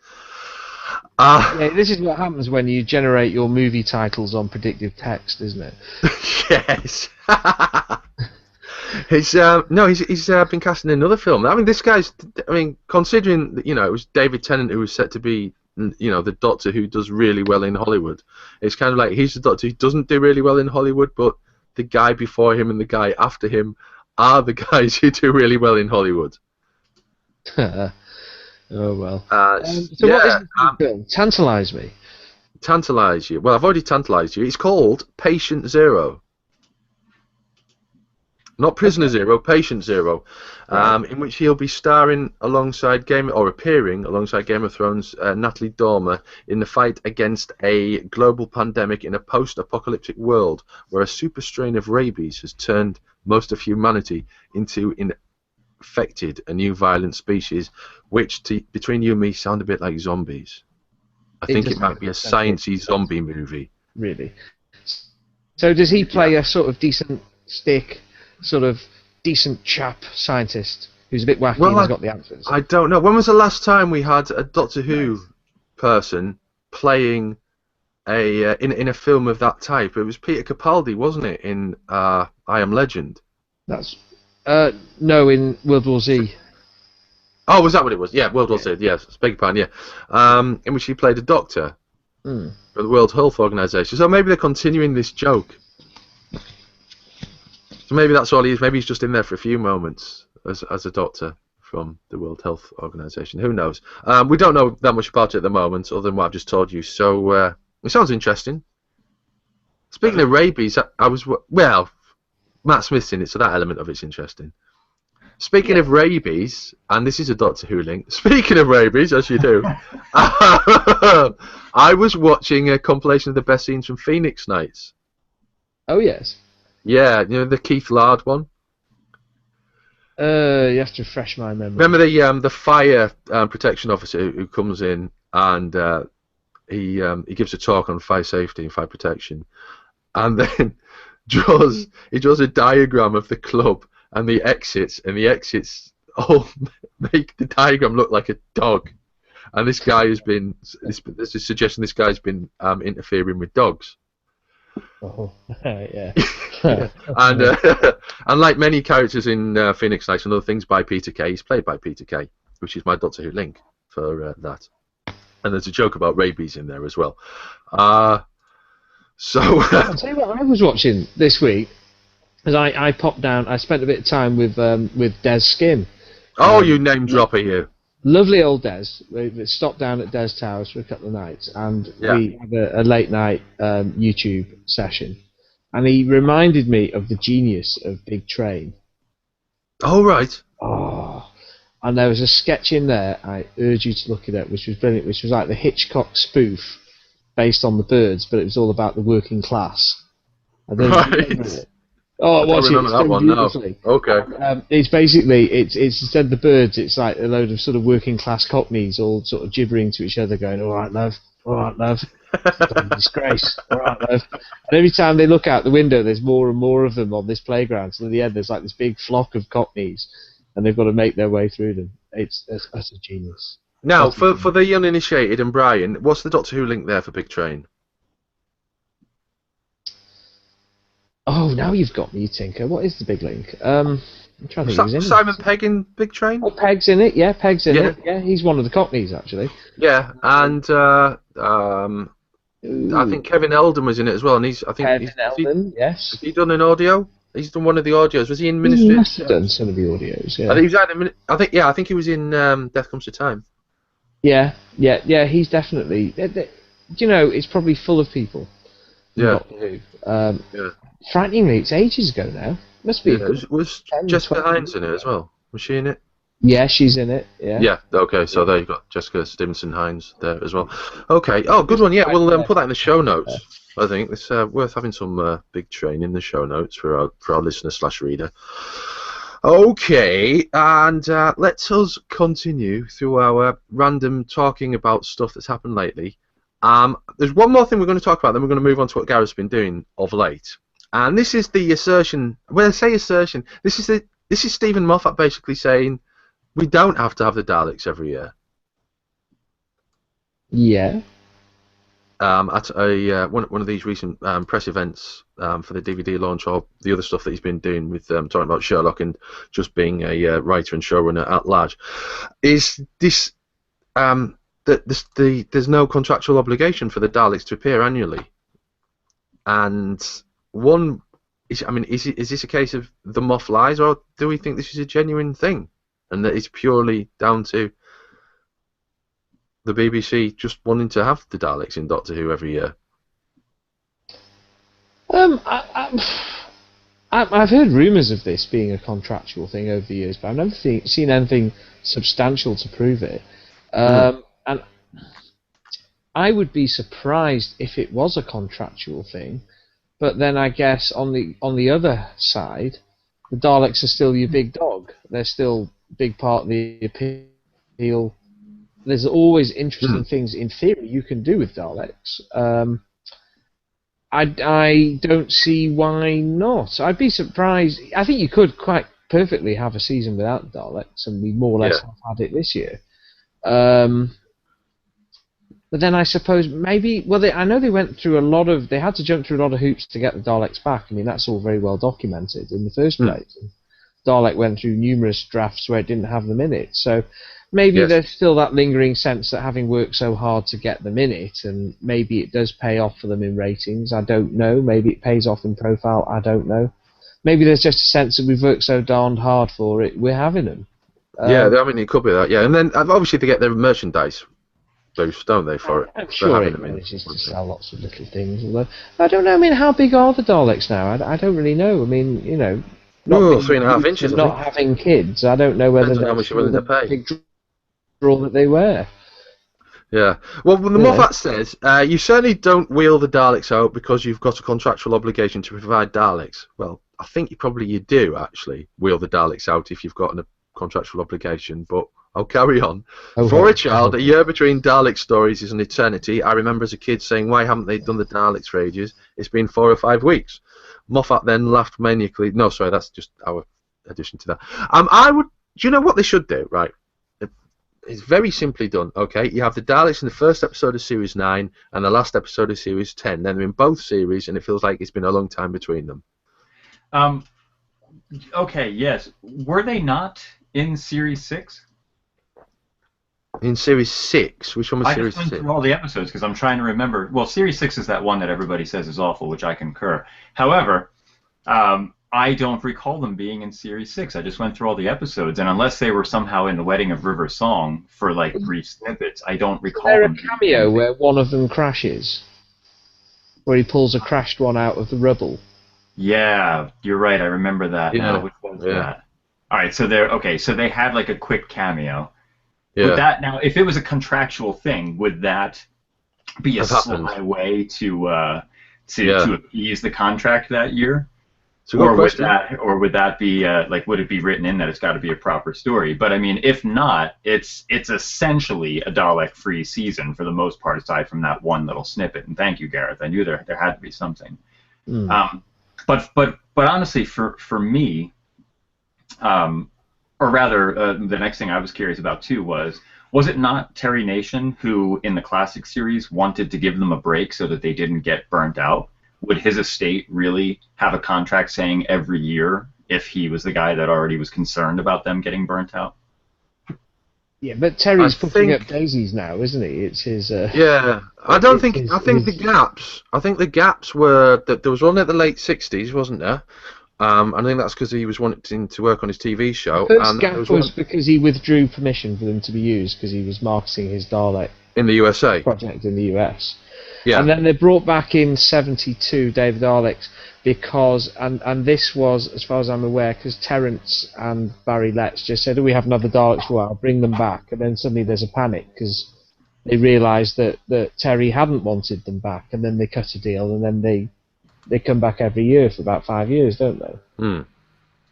Yeah, this is what happens when you generate your movie titles on predictive text, isn't it? Yes. He's been cast in another film. I mean, this guy's. I mean, considering that, it was David Tennant who was set to be, the Doctor who does really well in Hollywood. It's kind of like he's the Doctor who doesn't do really well in Hollywood, but the guy before him and the guy after him are the guys who do really well in Hollywood. Oh well. What is the film? Tantalise me. Tantalise you. Well, I've already tantalised you. It's called Patient Zero. Not Prisoner Zero, Patient Zero, in which he'll be appearing alongside Game of Thrones Natalie Dormer in the fight against a global pandemic in a post-apocalyptic world where a super strain of rabies has turned most of humanity into infected, a new violent species, which between you and me sound a bit like zombies. I think it might be a sciencey zombie movie. Really? So does he play a sort of decent chap scientist who's a bit wacky and has got the answers? I don't know. When was the last time we had a Doctor Who person playing in a film of that type? It was Peter Capaldi, wasn't it, in I Am Legend? That's no, in World War Z. Oh, was that what it was? Yeah, World War Z. Yes, beg your pardon. Yeah, in which he played a doctor for the World Health Organization. So maybe they're continuing this joke. So maybe that's all he is. Maybe he's just in there for a few moments as a doctor from the World Health Organization. Who knows? We don't know that much about it at the moment, other than what I've just told you. So it sounds interesting. Speaking of rabies, Matt Smith's in it, so that element of it's interesting. Speaking of rabies, and this is a Doctor Who link. Speaking of rabies, as you do, I was watching a compilation of the best scenes from Phoenix Nights. Oh yes. Yeah, the Keith Lard one. You have to refresh my memory. Remember the fire protection officer who comes in and he gives a talk on fire safety and fire protection, and then he draws a diagram of the club and the exits all make the diagram look like a dog. And this guy has been. There's a suggestion this guy's been interfering with dogs. Oh, yeah. And like many characters in Phoenix Nights and other things by Peter Kay, he's played by Peter Kay, which is my Doctor Who link for that. And there's a joke about rabies in there as well. I'll tell you what I was watching this week, because I popped down. I spent a bit of time with Des Skin. Oh, you name dropper you. Lovely old Des. We stopped down at Des Towers for a couple of nights, and we had a late night YouTube session. And he reminded me of the genius of Big Train. Oh, right. Oh, and there was a sketch in there, I urge you to look it up, which was brilliant, which was like the Hitchcock spoof based on the Birds, but it was all about the working class. Right. Oh, watch it. Remember that one now. Okay. It's basically it's instead of the Birds, it's like a load of sort of working class Cockneys all sort of gibbering to each other, going, "All right, love. All right, love. Disgrace. All right, love." And every time they look out the window, there's more and more of them on this playground. So in the end, there's like this big flock of Cockneys, and they've got to make their way through them. It's utter genius. Now, for the uninitiated and Brian, what's the Doctor Who link there for Big Train? Oh, now you've got me, Tinker. What is the big link? I'm trying to think of his Simon Pegg in Big Train? Oh, Pegg's in it, yeah, Pegg's in it. Yeah, he's one of the Cockneys, actually. Yeah, and I think Kevin Eldon was in it as well, and Kevin Eldon, yes. Has he done an audio? He's done one of the audios. Was he in Ministry? He must have done some of the audios, yeah. I think he was in Death Comes to Time. Yeah, he's definitely... You know, it's probably full of people. Yeah. Frighteningly, it's ages ago now. Must be. Was Jessica Hines in it as well? Was she in it? Yeah, she's in it. Yeah. Yeah. Okay. So there you've got Jessica Stevenson Hines there as well. Okay. Oh, good one. Yeah, we'll put that in the show notes. I think it's worth having some Big Train in the show notes for our listener/reader. Okay, and let us continue through our random talking about stuff that's happened lately. There's one more thing we're going to talk about, then we're going to move on to what Gareth's been doing of late. And this is the assertion. When I say assertion, this is Stephen Moffat basically saying we don't have to have the Daleks every year. Yeah. At one of these recent press events for the DVD launch, or the other stuff that he's been doing with talking about Sherlock and just being a writer and showrunner at large, is this there's no contractual obligation for the Daleks to appear annually, and is this a case of the Moff lies, or do we think this is a genuine thing, and that it's purely down to the BBC just wanting to have the Daleks in Doctor Who every year? I've heard rumours of this being a contractual thing over the years, but I've never seen anything substantial to prove it. And I would be surprised if it was a contractual thing, but then I guess on the other side, the Daleks are still your big dog. They're still a big part of the appeal. There's always interesting things, in theory, you can do with Daleks. I don't see why not. I'd be surprised. I think you could quite perfectly have a season without the Daleks, and we more or less have had it this year. But then I suppose maybe... Well, I know they went through they had to jump through a lot of hoops to get the Daleks back. I mean, that's all very well documented in the first place. Dalek went through numerous drafts where it didn't have them in it. So maybe there's still that lingering sense that having worked so hard to get them in it, and maybe it does pay off for them in ratings. I don't know. Maybe it pays off in profile. I don't know. Maybe there's just a sense that we've worked so darned hard for it, we're having them. It could be that. Yeah, and then obviously they get their merchandise boost, don't they, for it? I'm sure it manages to sell lots of little things. Although I don't know. I mean, how big are the Daleks now? I don't really know. I mean, 3.5 inches. Not having kids, I don't know whether how much you're willing to pay. Big draw that they wear. Yeah. Well, the Moffat says you certainly don't wheel the Daleks out because you've got a contractual obligation to provide Daleks. Well, I think you do actually wheel the Daleks out if you've got a contractual obligation, but I'll carry on. For a child, a year between Dalek stories is an eternity. I remember as a kid saying, why haven't they done the Daleks for ages? It's been 4 or 5 weeks. Moffat then laughed maniacally. No, sorry, that's just our addition to that. Do you know what they should do, right? It's very simply done, okay? You have the Daleks in the first episode of Series 9 and the last episode of Series 10. Then they're in both series, and it feels like it's been a long time between them. Okay, yes. Were they not in Series 6? In Series 6? Which one was Series 6? I just went through all the episodes because I'm trying to remember. Well, Series 6 is that one that everybody says is awful, which I concur. However, I don't recall them being in Series 6. I just went through all the episodes, and unless they were somehow in The Wedding of River Song for, like, brief snippets, I don't recall them. Is there a cameo where one of them crashes? Where he pulls a crashed one out of the rubble? Yeah, you're right. I remember that. Yeah. Which one's that? All right, so they had, like, a quick cameo. Yeah. Would that, now, if it was a contractual thing, would that be a sly way to appease the contract that year? Or would that be would it be written in that it's got to be a proper story? But I mean, if not, it's essentially a Dalek-free season for the most part, aside from that one little snippet. And thank you, Gareth. I knew there had to be something. But honestly, for me, or rather, the next thing I was curious about too was it not Terry Nation who, in the classic series, wanted to give them a break so that they didn't get burnt out? Would his estate really have a contract saying every year if he was the guy that already was concerned about them getting burnt out. Yeah, but Terry's putting up daisies now, isn't he? It's his. Yeah, I think the gaps were that there was one at the late '60s, wasn't there? I think that's because he was wanting to work on his TV show. The first gap was because he withdrew permission for them to be used because he was marketing his Dalek in the USA project in the US. Yeah. And then they brought back in '72 David Daleks because, and this was, as far as I'm aware, because Terence and Barry Letts just said, "Oh, we have another Daleks for a while, bring them back." And then suddenly there's a panic because they realised that Terry hadn't wanted them back, and then they cut a deal, and then they come back every year for about 5 years, don't they? Hmm.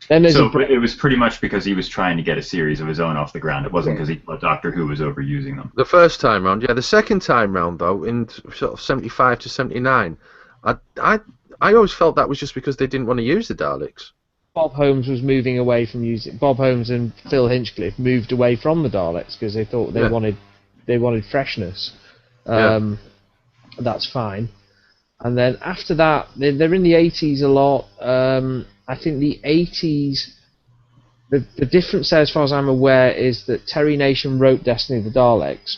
Then so it was pretty much because he was trying to get a series of his own off the ground. It wasn't because he thought Doctor Who was overusing them. The first time round, yeah. The second time round, though, in sort of '75 to '79, I always felt that was just because they didn't want to use the Daleks. Bob Holmes was moving away from using. Bob Holmes and Phil Hinchcliffe moved away from the Daleks because they thought they wanted freshness. That's fine. And then after that, they're in the '80s a lot. I think the '80s, the difference there, as far as I'm aware, is that Terry Nation wrote Destiny of the Daleks,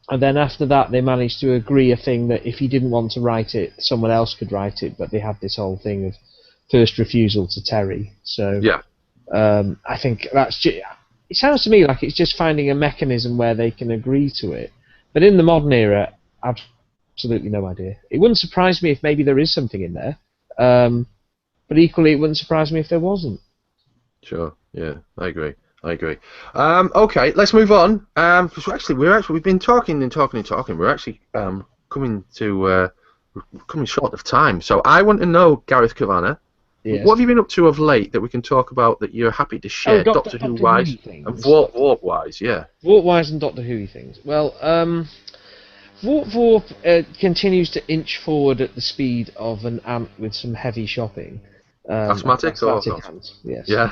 and then after that they managed to agree a thing that if he didn't want to write it, someone else could write it, but they had this whole thing of first refusal to Terry. So yeah. I think it sounds to me like it's just finding a mechanism where they can agree to it. But in the modern era, absolutely no idea. It wouldn't surprise me if maybe there is something in there. But equally, it wouldn't surprise me if there wasn't. Sure. Yeah, I agree. Okay, let's move on. Because we've been talking. We're actually coming short of time. So I want to know, Gareth Kavanagh, yes. What have you been up to of late that we can talk about that you're happy to share, Doctor Who wise and Vworp Vworp wise? Yeah. Vworp wise and Doctor Who things. Well, Vworp Vworp continues to inch forward at the speed of an ant with some heavy shopping. Asthmatic hands, yes. Yeah.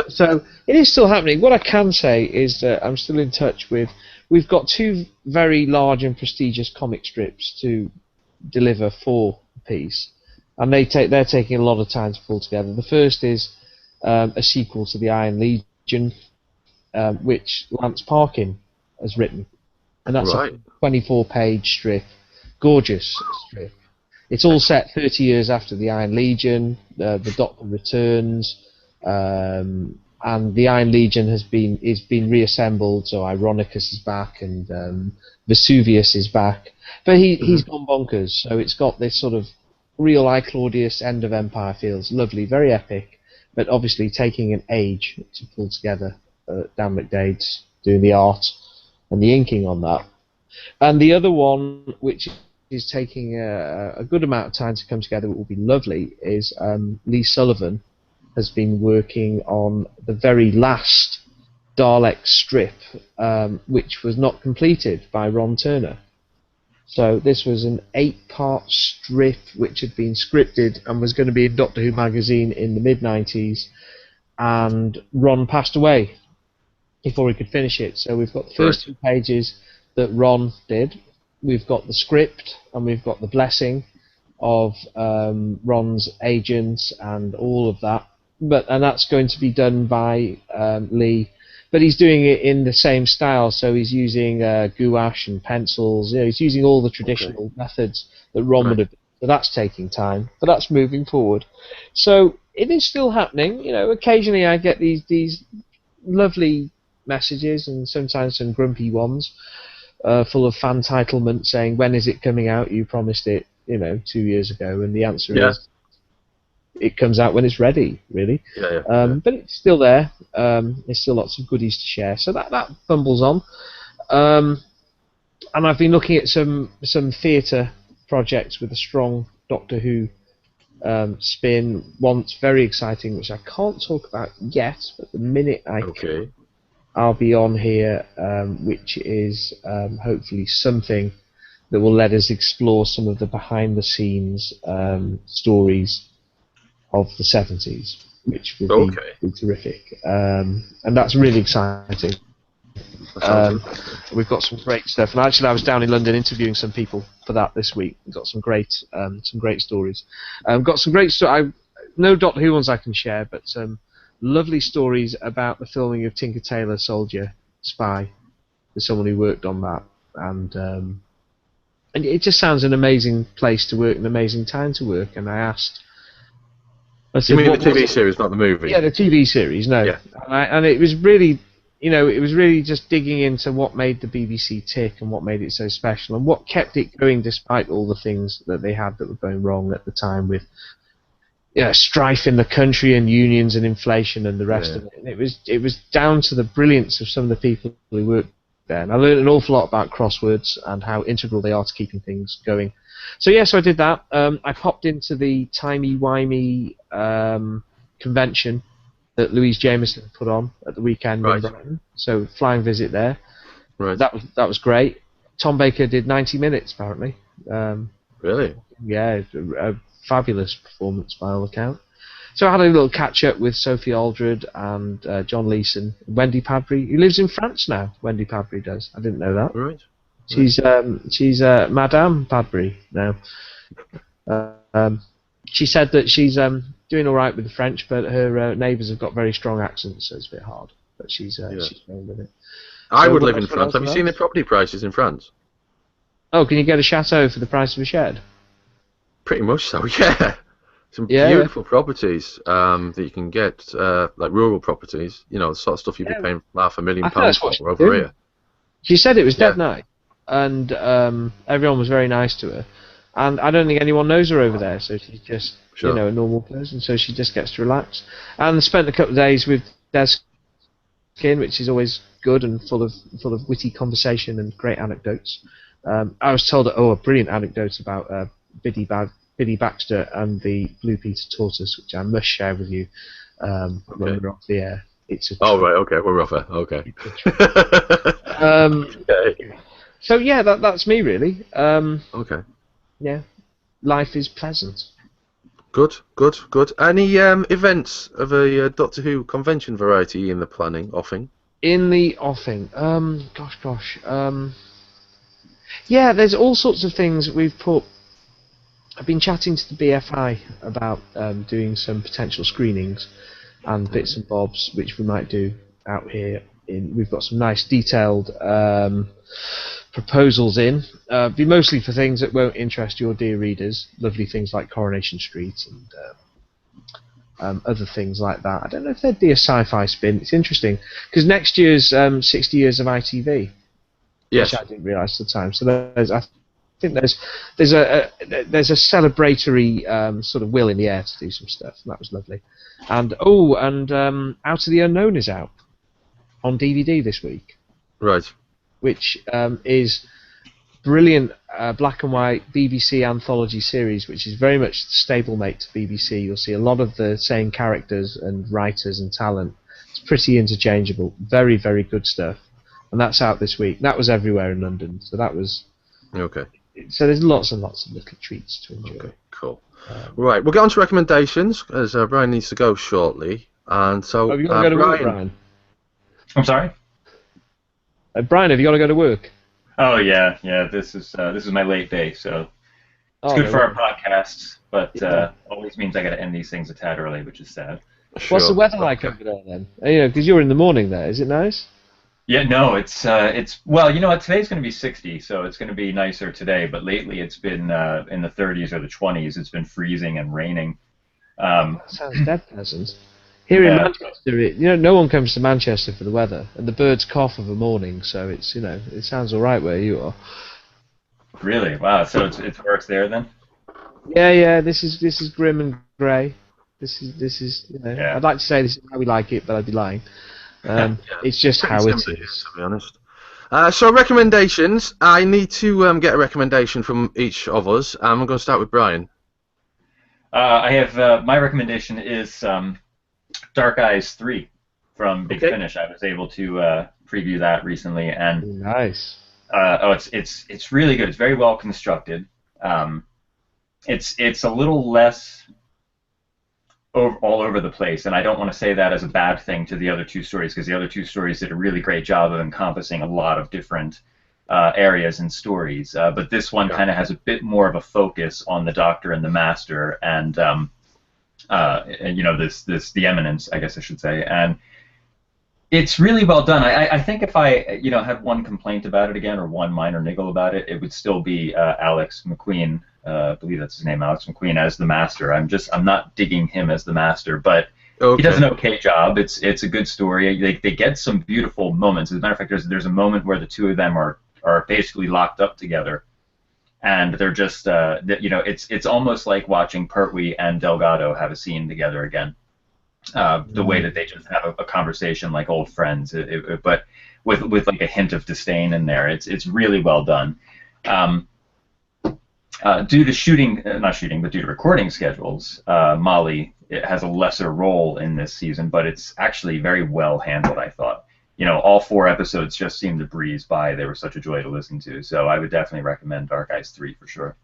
So it is still happening. What I can say is that I'm still in touch with. We've got 2 very large and prestigious comic strips to deliver for a piece, and they're taking a lot of time to pull together. The first is a sequel to the Iron Legion, which Lance Parkin has written, and that's a 24-page strip, gorgeous strip. It's all set 30 years after the Iron Legion. The Doctor returns, and the Iron Legion is being reassembled. So Ironicus is back, and Vesuvius is back, but he's gone bonkers. So it's got this sort of real I Claudius end of Empire feels, lovely, very epic, but obviously taking an age to pull together. Dan McDade's doing the art and the inking on that, and the other one, which is taking a good amount of time to come together, it will be lovely, is Lee Sullivan has been working on the very last Dalek strip, which was not completed by Ron Turner. So this was an 8-part strip which had been scripted and was going to be in Doctor Who magazine in the mid-90s, and Ron passed away before he could finish it. So we've got the first 2 pages that Ron did. We've got the script, and we've got the blessing of Ron's agents and all of that. And that's going to be done by Lee, but he's doing it in the same style. So he's using gouache and pencils. He's using all the traditional methods that Ron would have. So that's taking time, but that's moving forward. So it is still happening. Occasionally I get these lovely messages, and sometimes some grumpy ones. Full of fan titlement saying, when is it coming out? You promised it, 2 years ago, and the answer is it comes out when it's ready, really. But it's still there. There's still lots of goodies to share, so that bumbles on. And I've been looking at some theatre projects with a strong Doctor Who spin. One's very exciting, which I can't talk about yet, but the minute I can, I'll be on here, which is hopefully something that will let us explore some of the behind-the-scenes stories of the 70s, which will be terrific. And that's really exciting. We've got some great stuff, and actually I was down in London interviewing some people for that this week. We've got some great stories. Got some great no Doctor Who ones I can share, but some lovely stories about the filming of Tinker Tailor Soldier Spy. There's someone who worked on that, and it just sounds an amazing place to work, an amazing time to work. And I said, you mean the TV series, not the movie? Yeah, the TV series. No, yeah. And it was really, it was really just digging into what made the BBC tick and what made it so special and what kept it going despite all the things that they had that were going wrong at the time with strife in the country and unions and inflation and the rest of it. And it was down to the brilliance of some of the people who worked there. And I learned an awful lot about crosswords and how integral they are to keeping things going. So I did that. I popped into the timey-wimey convention that Louise Jameson put on at the weekend in Brighton. So flying visit there. Right. That was great. Tom Baker did 90 minutes apparently. Really? Yeah, a fabulous performance by all accounts. So I had a little catch up with Sophie Aldred and John Leeson, Wendy Padbury, who lives in France now. Wendy Padbury does. I didn't know that. Right. She's Madame Padbury now. She said that she's doing all right with the French, but her neighbours have got very strong accents, so it's a bit hard. But she's going with it. I would live in France. Have you seen the property prices in France? Oh, can you get a chateau for the price of a shed? Pretty much so, yeah. Some beautiful properties that you can get, like rural properties. The sort of stuff you'd be paying £500,000 for over here. She said it was dead night, and everyone was very nice to her. And I don't think anyone knows her over there, so she's just a normal person. So she just gets to relax. And spent a couple of days with Des Skin, which is always good and full of witty conversation and great anecdotes. I was told a brilliant anecdote about Biddy Baxter and the Blue Peter tortoise, which I must share with you when we're off the air. We're off air. Okay. So that's me really. Okay. Yeah, life is pleasant. Good. Any events of a Doctor Who convention variety in the planning, offing? In the offing, yeah, there's all sorts of things we've put. I've been chatting to the BFI about doing some potential screenings and bits and bobs, which we might do out here. We've got some nice detailed proposals in. Be mostly for things that won't interest your dear readers. Lovely things like Coronation Street and other things like that. I don't know if there'd be a sci-fi spin. It's interesting because next year's 60 years of ITV. Yes. Which I didn't realise at the time. So I think there's a celebratory sort of will in the air to do some stuff. And that was lovely. And Out of the Unknown is out on DVD this week. Right. Which is brilliant black and white BBC anthology series, which is very much stablemate to BBC. You'll see a lot of the same characters and writers and talent. It's pretty interchangeable. Very, very good stuff. And that's out this week. That was everywhere in London. So that was... Okay. So there's lots and lots of little treats to enjoy. Okay, cool. Right, we'll get on to recommendations, as Brian needs to go shortly. And so... Have you got to go to work, Brian? I'm sorry? Brian, have you got to go to work? Oh yeah. This is my late day, so it's good for our podcasts, but always means I got to end these things a tad early, which is sad. Sure. What's the weather like over there then? Because you're in the morning there. Is it nice? Yeah, no, it's well, you know what? Today's going to be 60, so it's going to be nicer today. But lately, it's been in the 30s or the 20s. It's been freezing and raining. That sounds dead pleasant. Here in Manchester, no one comes to Manchester for the weather, and the birds cough of a morning, so it's it sounds all right where you are. Really? Wow. So it's worse there then? Yeah. This is grim and grey. This is I'd like to say this is how we like it, but I'd be lying. It's just how it is, to be honest. So recommendations. I need to get a recommendation from each of us. I'm going to start with Brian. I have my recommendation is Dark Eyes 3 from Big Finish. I was able to preview that recently, and nice. It's really good. It's very well constructed. It's a little less all over the place, and I don't want to say that as a bad thing to the other two stories, because the other two stories did a really great job of encompassing a lot of different areas and stories. But this one kind of has a bit more of a focus on the Doctor and the Master, and and, you know, the Eminence, I guess I should say, and it's really well done. I think if I, you know, had one complaint about it again, or one minor niggle about it, it would still be Alex McQueen. I believe that's his name, Alex McQueen, as the Master. I'm not digging him as the Master, but he does an okay job. It's a good story. They get some beautiful moments. As a matter of fact, there's a moment where the two of them are basically locked up together, and they're just, you know, it's almost like watching Pertwee and Delgado have a scene together again. The way that they just have a conversation like old friends, but with like a hint of disdain in there. It's really well done. Due to but due to recording schedules, Molly has a lesser role in this season, but it's actually very well handled, I thought. You know, all 4 episodes just seemed to breeze by. They were such a joy to listen to. So I would definitely recommend Dark Eyes 3 for sure.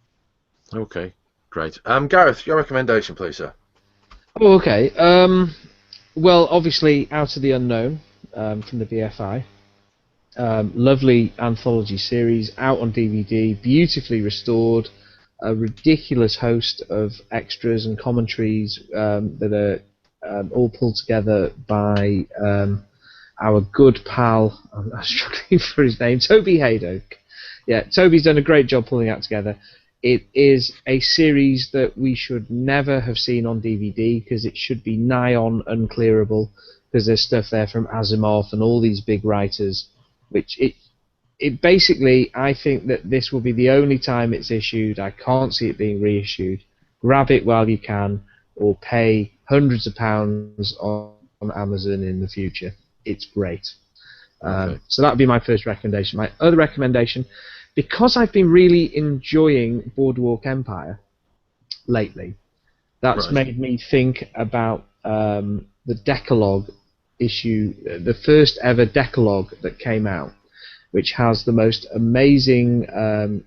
Okay, great. Gareth, your recommendation, please, sir. Oh, okay. Well, obviously, Out of the Unknown from the BFI. Lovely anthology series, out on DVD, beautifully restored. A ridiculous host of extras and commentaries that are all pulled together by our good pal, I'm struggling for his name, Toby Haydock. Yeah, Toby's done a great job pulling that together. It is a series that we should never have seen on DVD because it should be nigh on unclearable, because there's stuff there from Asimov and all these big writers, which it basically, I think that this will be the only time it's issued. I can't see it being reissued. Grab it while you can, or pay hundreds of pounds on Amazon in the future. It's great. Okay. So that would be my first recommendation. My other recommendation, because I've been really enjoying Boardwalk Empire lately, that's made me think about the Decalogue issue, the first ever Decalogue that came out, which has the most amazing,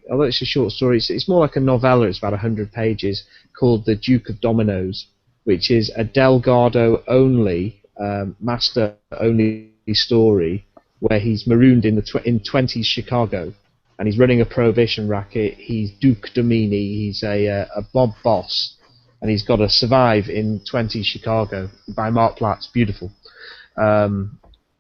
although it's a short story, it's more like a novella, it's about 100 pages, called The Duke of Dominoes, which is a Delgado-only, master-only story, where he's marooned in 20s Chicago, and he's running a prohibition racket. He's Duke Domini, he's a mob boss, and he's got to survive in 20s Chicago, by Mark Platt's beautiful.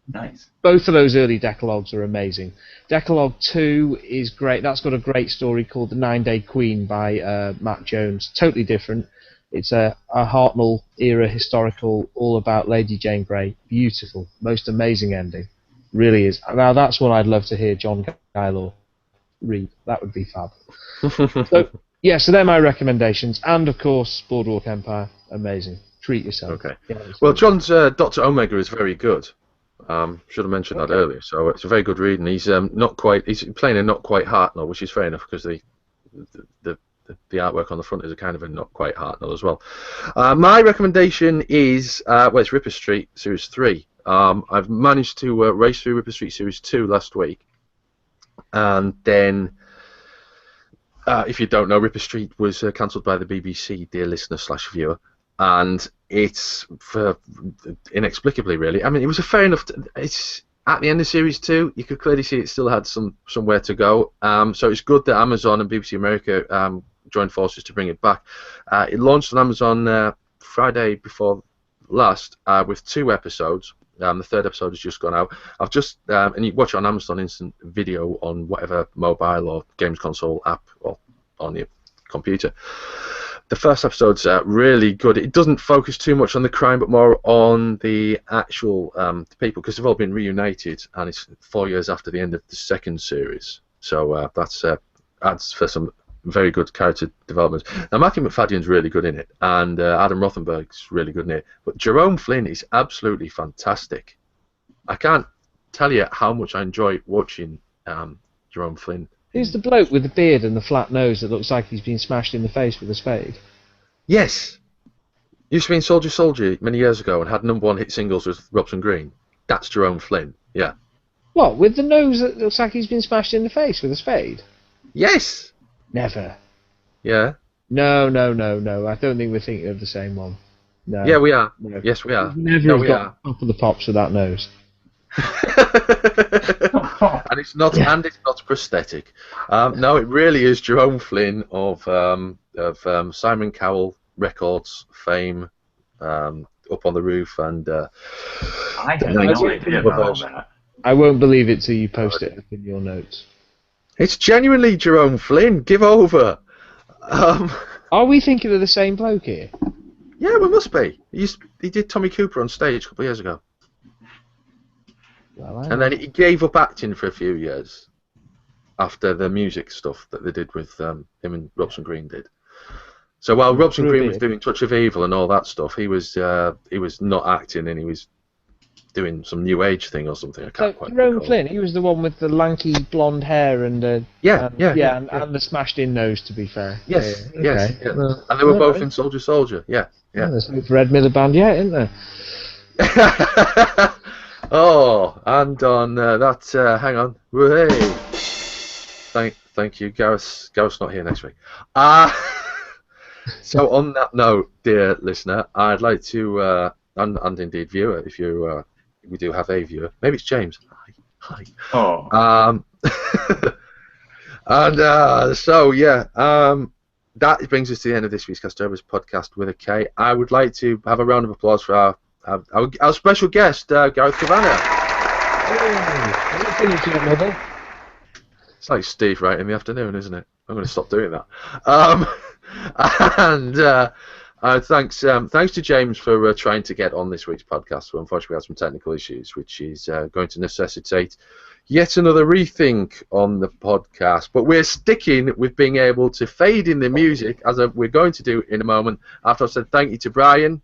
Nice. Both of those early Decalogues are amazing. Decalogue 2 is great. That's got a great story called The 9-Day Queen by Matt Jones. Totally different. It's a Hartnell era historical, all about Lady Jane Grey. Beautiful. Most amazing ending. Really is. Now that's what I'd love to hear John Gaylor read. That would be fab. So they're my recommendations. And of course, Boardwalk Empire. Amazing. Treat yourself. Okay. Yeah, well, John's Dr. Omega is very good. Should have mentioned that earlier. So it's a very good read, and he's he's playing a not quite Hartnell, which is fair enough because the artwork on the front is a kind of a not quite Hartnell as well. My recommendation is it's Ripper Street Series 3. I've managed to race through Ripper Street Series 2 last week, and then if you don't know, Ripper Street was cancelled by the BBC, dear listener / viewer. And it's inexplicably, really. I mean, it was a fair enough. It's at the end of Series 2. You could clearly see it still had somewhere to go. So it's good that Amazon and BBC America joined forces to bring it back. It launched on Amazon Friday before last with 2 episodes. The 3rd episode has just gone out. I've just and you watch it on Amazon Instant Video on whatever mobile or games console app or on your computer. The first episode's really good. It doesn't focus too much on the crime, but more on the actual people, because they've all been reunited, and it's 4 years after the end of the 2nd series. So that's adds for some very good character development. Now, Matthew McFadden's really good in it, and Adam Rothenberg's really good in it. But Jerome Flynn is absolutely fantastic. I can't tell you how much I enjoy watching Jerome Flynn. Who's the bloke with the beard and the flat nose that looks like he's been smashed in the face with a spade? Yes. Used to be in Soldier many years ago and had #1 hit singles with Robson Green. That's Jerome Flynn, yeah. What, with the nose that looks like he's been smashed in the face with a spade? Yes. Never. Yeah. No. I don't think we're thinking of the same one. No. Yeah, we are. No. Yes, we are. Never got top of the pops with that nose. and it's not prosthetic. No, it really is Jerome Flynn of Simon Cowell Records fame, up on the roof, and I had no idea about that. I won't believe it till you post it up in your notes. It's genuinely Jerome Flynn. Give over. Are we thinking of the same bloke here? Yeah, we must be. He did Tommy Cooper on stage a couple of years ago. Well, and then he gave up acting for a few years after the music stuff that they did with him and Robson Green did. So while Robson Green was doing Touch of Evil and all that stuff, he was not acting, and he was doing some new age thing or something. I can't quite Jerome recall. Flynn, he was the one with the lanky blonde hair and and the smashed in nose. To be fair. Yes, yeah. yes, Okay. yeah. Well, And they were both in Soldier Soldier. Yeah, yeah. There's no Red Miller Band yet, isn't there? Oh, and on that, hang on. Hey. Thank you, Gareth. Gareth's not here next week. So on that note, dear listener, I'd like to, and indeed viewer, if you, we do have a viewer. Maybe it's James. Hi. Oh. And so yeah, that brings us to the end of this week's Castorba's podcast with a K. I would like to have a round of applause for our special guest, Gareth Kavanagh. Oh, it's like Steve right in the afternoon, isn't it? I'm going to stop doing that. And thanks to James for trying to get on this week's podcast. Well, unfortunately, we had some technical issues, which is going to necessitate yet another rethink on the podcast. But we're sticking with being able to fade in the music, as we're going to do in a moment, after I've said thank you to Brian.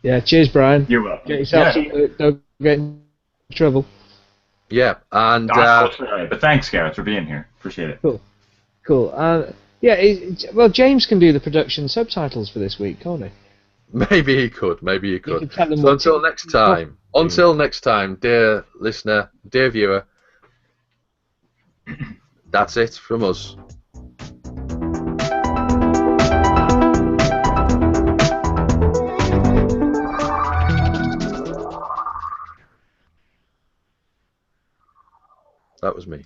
Yeah, cheers, Brian. You're welcome. Get yourself don't get in trouble. Yeah, and but thanks, Gareth, for being here. Appreciate it. Cool. Well, James can do the production subtitles for this week, can't he? Maybe he could. So until next time, dear listener, dear viewer, that's it from us. That was me.